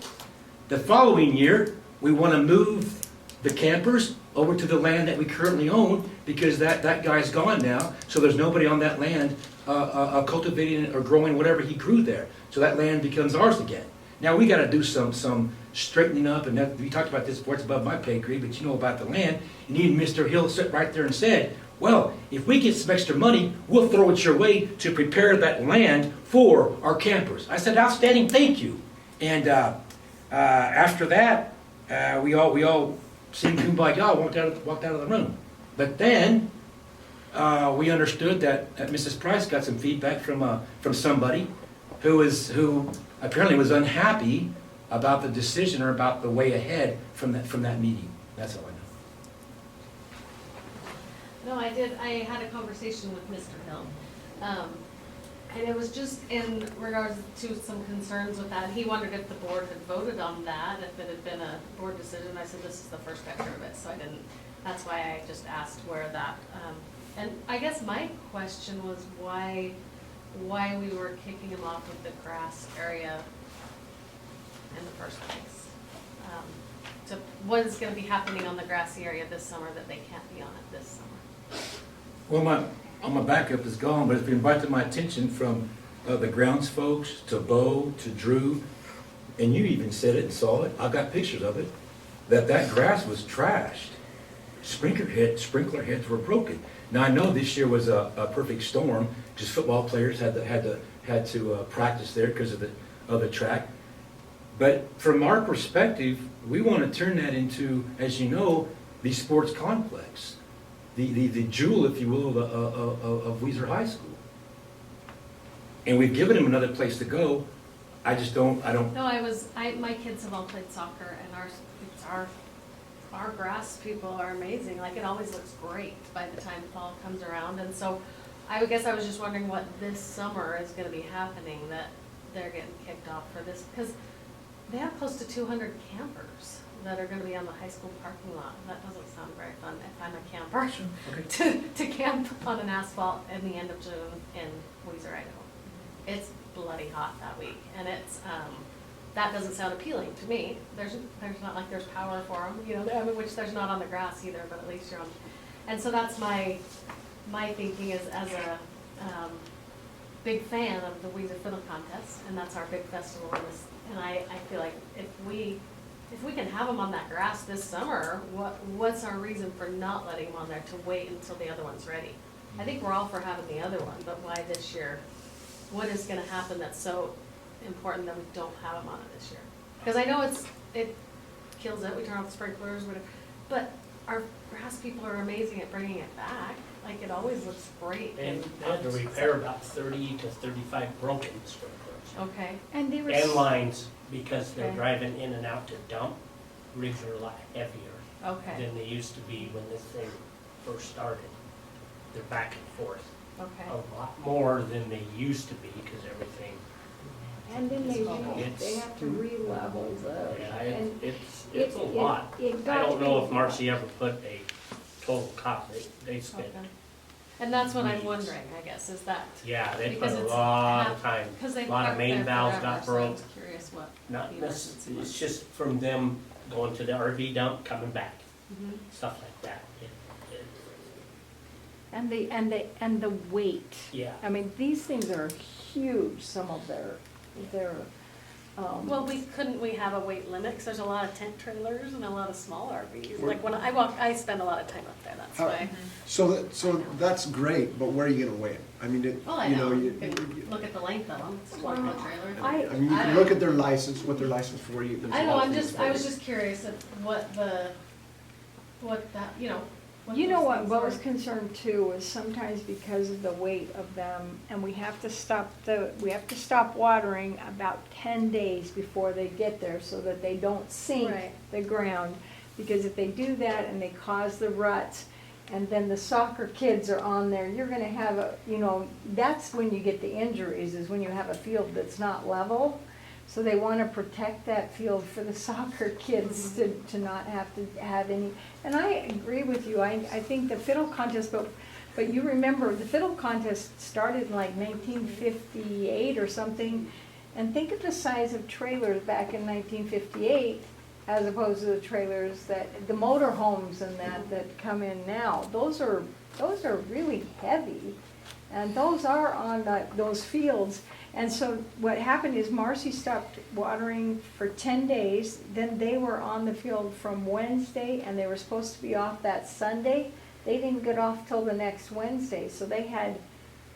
The following year, we want to move the campers over to the land that we currently own because that guy's gone now. So there's nobody on that land cultivating or growing whatever he grew there. So that land becomes ours again. Now we got to do some straightening up, and we talked about this before. It's above my pay grade, but you know about the land. And even Mr. Hill sat right there and said, well, if we get some extra money, we'll throw it your way to prepare that land for our campers. I said, outstanding, thank you. And after that, we all seemed kumbaya, walked out of the room. But then we understood that Mrs. Price got some feedback from somebody who apparently was unhappy about the decision or about the way ahead from that meeting. That's all I know. No, I did, I had a conversation with Mr. Hill. And it was just in regards to some concerns with that. He wondered if the board had voted on that, if it had been a board decision. I said, this is the first I heard of it, so I didn't, that's why I just asked where that, and I guess my question was why we were kicking him off with the grass area in the first place. So what is gonna be happening on the grassy area this summer that they can't be on it this summer? Well, my backup is gone, but it's been brought to my attention from the grounds folks, to Bo, to Drew, and you even said it and saw it, I've got pictures of it, that grass was trashed. Sprinkler heads were broken. Now, I know this year was a perfect storm, just football players had to practice there because of the track. But from our perspective, we want to turn that into, as you know, the sports complex. The jewel, if you will, of Weiser High School. And we've given them another place to go. I don't. No, my kids have all played soccer, and our grass people are amazing. Like, it always looks great by the time fall comes around. And so I would guess I was just wondering what this summer is gonna be happening that they're getting kicked off for this, because they have close to 200 campers that are gonna be on the high school parking lot. That doesn't sound very fun if I'm a camper, to camp on an asphalt in the end of June in Weiser, Idaho. It's bloody hot that week, and it's, that doesn't sound appealing to me. There's not like there's power for them, you know, I mean, which there's not on the grass either, but at least you're on. And so that's my thinking is as a big fan of the Weiser Fiddle Contest, and that's our big festival in this, and I feel like if we can have them on that grass this summer, what's our reason for not letting them on there to wait until the other one's ready? I think we're all for having the other one, but why this year? What is gonna happen that's so important that we don't have them on it this year? Because I know it kills it, we turn off the sprinklers, whatever, but our grass people are amazing at bringing it back. Like, it always looks great. And they had to repair about 30 to 35 broken sprinklers. Okay, And they were. And lines, because they're Okay. driving in and out to dump. Rigs are a lot heavier okay, than they used to be when this thing first started. They're back and forth okay. a lot more than they used to be, because everything, And then they It's- have to re-level the, yeah, and it's a lot. it I got to don't know be- if Marcy ever put a total cost, they spent, Okay. And that's what I'm weeks. wondering, I guess, is that, yeah, they put because a it's lot of time. because A they've lot of parked main there valves forever, got so I broke. was curious what Not the this, emergency it's was. just from them going to the RV dump, coming back, Mhm. stuff like that. And the weight. Yeah. I mean, these things are huge, some of their, Well, couldn't we have a weight limit, because there's a lot of tent trailers and a lot of small RVs, like when I spend a lot of time up there, that's How- why. So that's great, but where are you gonna weigh it? I mean, Well, I you know, know, you can look at the length of them, it's 20-foot trailers. I mean, you can look at their license, what their license for you. there's a I know, lot of things I was for it. just curious of what that, you know. You know those what, things what were. was concerned too is sometimes because of the weight of them, and we have to stop watering about 10 days before they get there so that they don't sink Right. the ground. Because if they do that and they cause the ruts, and then the soccer kids are on there, you're gonna have that's when you get the injuries, is when you have a field that's not level. So they wanna protect that field for the soccer kids to not have to have any, and I agree with you, I think the fiddle contest, but you remember, the fiddle contest started in like 1958 or something, and think of the size of trailers back in 1958 as opposed to the trailers the motor homes and that come in now. Those are really heavy, and those are on those fields. And so what happened is Marcy stopped watering for 10 days, then they were on the field from Wednesday, and they were supposed to be off that Sunday. They didn't get off till the next Wednesday, so they had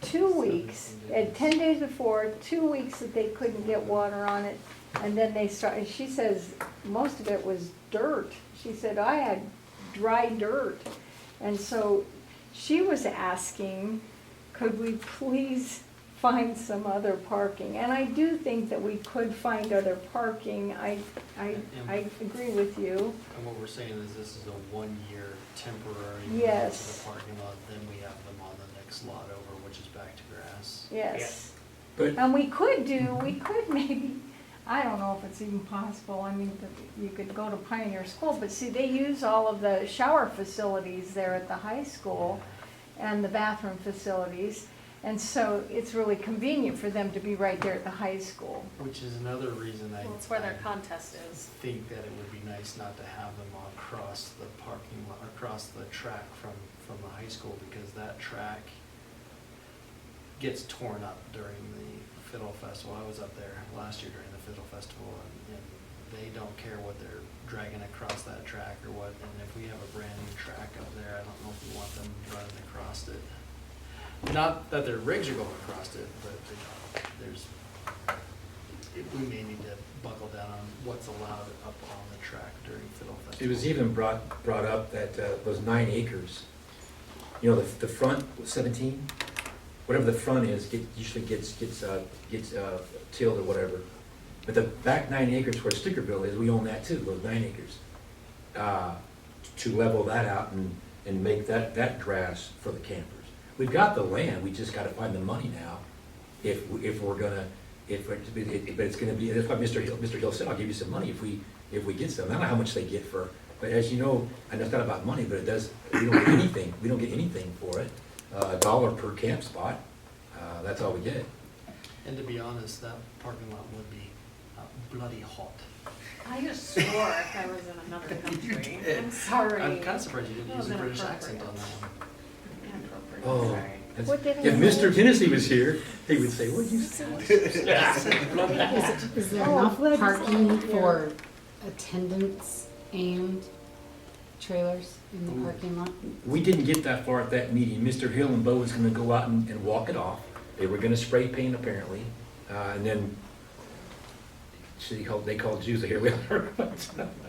2 weeks, 10 days before, 2 weeks that they couldn't get water on it. And then they started, she says, most of it was dirt. She said, I had dry dirt. And so she was asking, could we please find some other parking? And I do think that we could find other parking. I agree with you. And what we're saying is this is a 1-year temporary Yes. use of the parking lot, then we have them on the next lot over, which is back to grass. Yes. But And we could maybe, I don't know if it's even possible, I mean, you could go to Pioneer School, but see, they use all of the shower facilities there at the high school and the bathroom facilities, and so it's really convenient for them to be right there at the high school. Which is another reason Well, it's where their contest is. think that it would be nice not to have them across the parking lot, across the track from the high school, because that track gets torn up during the Fiddle Festival. I was up there last year during the Fiddle Festival, and they don't care what they're dragging across that track or what, and if we have a brand new track up there, I don't know if we want them running across it. Not that their rigs are going across it, but we may need to buckle down on what's allowed up on the track during Fiddle Festival. it was even brought up that those 9 acres, you know, the front 17, whatever the front is, usually gets tilled or whatever. But the back 9 acres where Stickerville is, we own that too, those 9 acres. To level that out and make that grass for the campers. We've got the land, we just gotta find the money now, if we're gonna, but it's gonna be, that's why Mr. Hill said, I'll give you some money if we get some. I don't know how much they get for, but as you know, I know it's not about money, but it does, we don't get anything for it. $1 per camp spot, that's all we get. And to be honest, that parking lot would be bloody hot. I just swore if I was in another country. I'm sorry. I'm kind of surprised you didn't That use was a British inappropriate. accent on that one. Inappropriate, Oh, sorry. What did I If say? Mr. Hennessy was here, he would say, what'd you say? Is there enough parking for attendance and trailers in the parking lot? We didn't get that far at that meeting. Mr. Hill and Bo was gonna go out and walk it off. They were gonna spray paint apparently, and then they called Jews, here we are.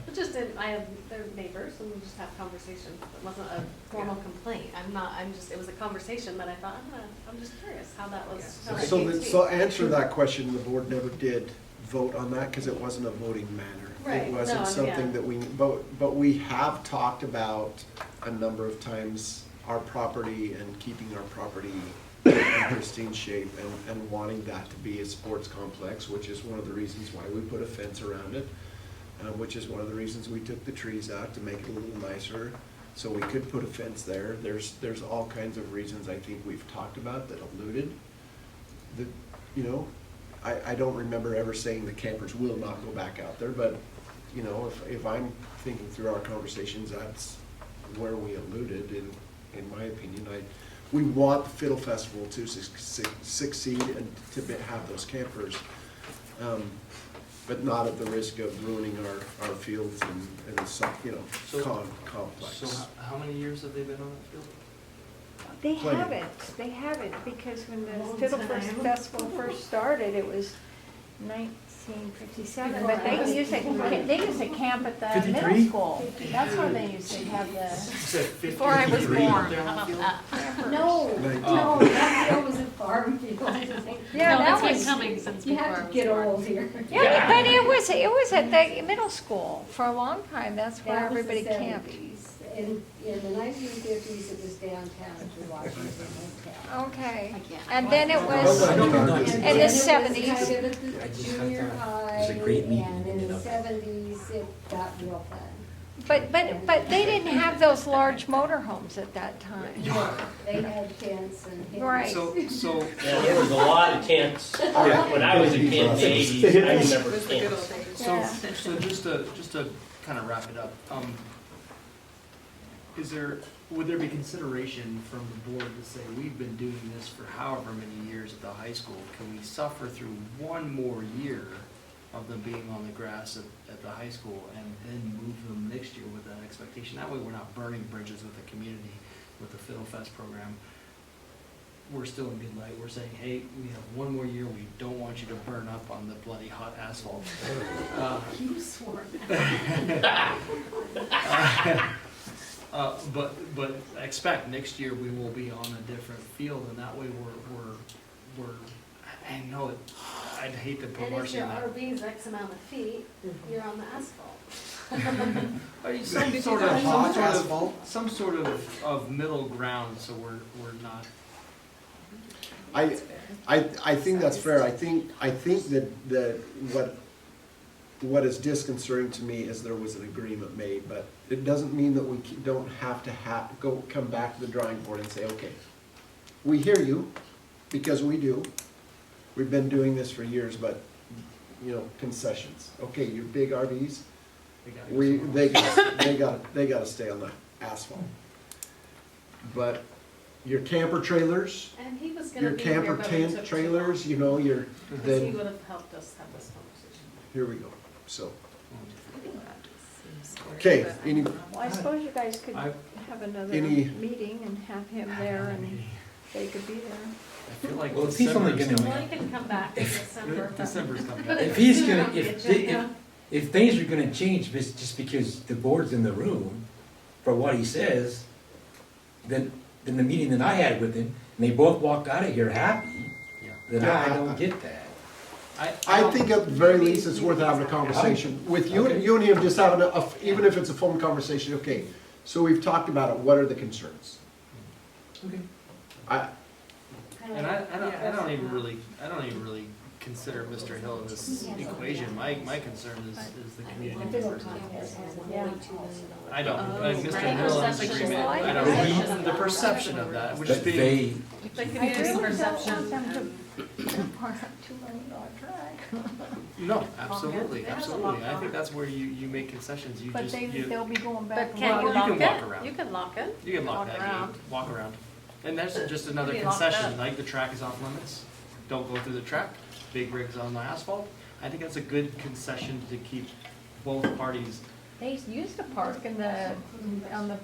It just did, I have, they're neighbors and we just have conversation. It wasn't a formal complaint. It was a conversation that I thought, I'm just curious how that was. how that So, came to the- be. so answer that question, the board never did vote on that because it wasn't a voting matter. Right, It no, wasn't yeah. something that we, but we have talked about a number of times our property and keeping our property in pristine shape and wanting that to be a sports complex, which is one of the reasons why we put a fence around it, which is one of the reasons we took the trees out to make it a little nicer, so we could put a fence there. There's all kinds of reasons I think we've talked about that alluded that, you know, I don't remember ever saying the campers will not go back out there, but, you know, if I'm thinking through our conversations, that's where we alluded, in my opinion. We want the Fiddle Festival to succeed and to have those campers, but not at the risk of ruining our fields and some, you know, So- complex. So how many years have they been on that field? They Plenty. haven't, because when the Long Fiddle time. Festival first started, it was 1957, but they used to camp at the middle 53? school. That's where they used to have the. Before I was born. How about that? No, no, that field was a farm field. Yeah, No, that it's been was, coming since you before I have to was get born. old here. Yeah, but it was at the middle school for a long time, that's where That was the everybody camped. 70s. In the 1950s, it was downtown at the Washington Hotel. Okay, I can't. and then it No, was I don't know. in the And then it was 70s. kind of at I the just junior thought high, it was a great meeting, and in you the know. 70s, it got real fun. But they didn't have those large motorhomes at that time. They had tents and. Right. So, Yeah, there was a lot of tents. When I was a kid in the 80s, I remember tents. Yeah. so just to kind of wrap it up, would there be consideration from the board to say, we've been doing this for however many years at the high school, can we suffer through one more year of them being on the grass at the high school and then move them next year with that expectation? That way we're not burning bridges with the community with the Fiddle Fest program. We're still in good light. We're saying, hey, we have one more year. We don't want you to burn up on the bloody hot asphalt. You swore. But expect next year we will be on a different field, and that way we're. I know it. I'd hate to put And if Marcy your in that. RV's X amount of feet, you're on the asphalt. Some sort of middle ground, so we're not. I think that's fair. I think that what is disconcerting to me is there was an agreement made, but it doesn't mean that we don't have to come back to the drawing board and say, okay, we hear you, because we do. We've been doing this for years, but, you know, concessions. Okay, your big RVs, they gotta stay on the asphalt. But your camper trailers, And he was gonna your be here, camper but we took tent too trailers, you know, long. Because he then, would have helped us have this conversation. here we go. So, okay, any, Well, I suppose you guys could I- have another Any- meeting and have him there and they could be there. I feel like Well, if he's only December's gonna- Well, he can come back in December. December's coming. Put it If he's sooner gonna, on the if agenda. things are gonna change just because the board's in the room for what he says, then the meeting that I had with him, and they both walked out of here happy, then I don't get that. I think at the very least, it's worth having a conversation with you, Okay. you and him, just having even if it's a phone conversation, okay. So we've talked about it, what are the concerns? Okay. And I don't even really consider Mr. Hill in this equation. My concern is the community members. I don't, Mr. Hill in this agreement, I don't, the perception of that, which is But being. The I community's really don't perception. want them to park a $2 million track. No, absolutely, It has a absolutely. lock I on think it. that's where you make concessions. You But just, they'll be going back. But and can't you Well, you lock can walk it? around. You can lock it. You can lock walk that around. gate, walk around. And that's just another Be locked concession, up. like the track is off limits, don't go through the track, big rigs on the asphalt. I think that's a good concession to keep both parties. They used to park on the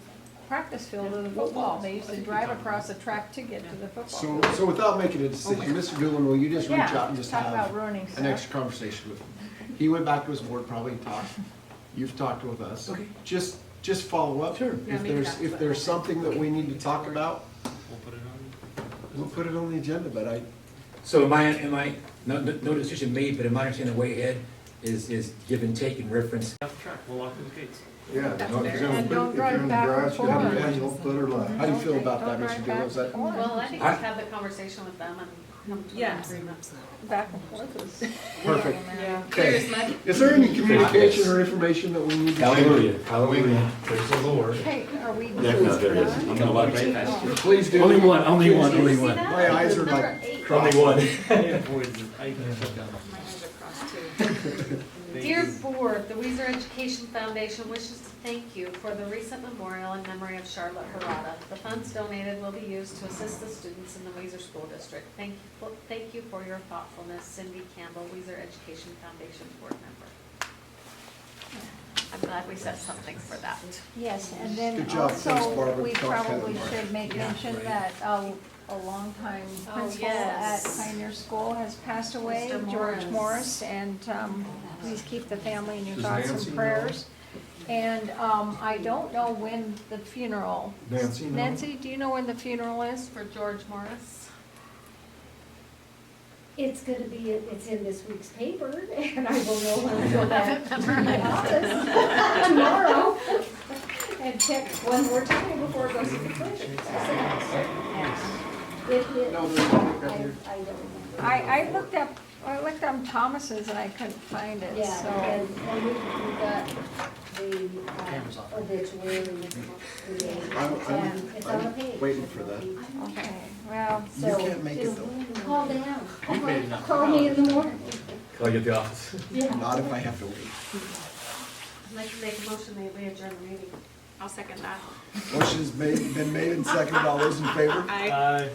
practice field of the football. They used to drive across the track to get to the football So, field. so without making a decision, Mr. Doolin, will you just reach Yeah, out and just talk have about ruining an stuff. extra conversation with him? He went back to his board, probably talked, you've talked with us. Okay. Just follow up. Sure. Yeah, If maybe there's, that's if what- there's something that we need to talk about, We'll put it on. we'll put it on the agenda, but I, So no decision made, but in my understanding, the way ahead is give and take in reference. Off the track, we'll lock the gates. Yeah, That's no, if fair. you're gonna And put- don't if drive you're in the back and garage, you have a forth. manual, put her left. how do you feel about that, Don't Mr. drive Doolin? Is that? back and Well, I think I- just have the conversation with them and come to an Yes. agreement. Back and forth is. Perfect. Yeah. Clear Okay. as mud. Is there any communication or information that we need to share? Hallelujah. Praise the Lord. Okay, are we? Yeah, no, there is. I'm gonna watch right past you. Please do. Only one, only one, only See one. that? My eyes are Number like 8. Only one. I avoid it. I took down. My eyes are crossed too. Thank Dear you. Board, the Weiser Education Foundation wishes to thank you for the recent memorial in memory of Charlotte Harada. The funds donated will be used to assist the students in the Weiser School District. Thank you for your thoughtfulness, Cindy Campbell, Weiser Education Foundation Board member. I'm glad we said something for that. Yes, and then Good job. Thanks, also, Barbara. we Talk probably Heather. should make mention that a longtime Oh, principal at yes. Pioneer School has passed away, Mr. George Morris. Morris, and please keep the family in your Does thoughts Nancy and know? prayers. And I don't know when the funeral. Nancy, no? Nancy, do you know when the funeral is? For George Morris. It's gonna be, it's in this week's paper, and I will know when I go back to the office tomorrow. And check one more time before it goes to the clerk. It, No, there's nothing right here. I don't remember. I looked up Thomas's and I couldn't find it, Yeah, so. and we got the Camera's off. obituary. I'm It's on the page. waiting for that. Okay, well, You can't make it though. Call down. You made enough. Call me in the morning. Call you at the office. Yeah. Not if I have to wait. I'd like to make a motion that we adjourn the meeting. I'll second that. Motion's been made and seconded. All those in favor? I Aye.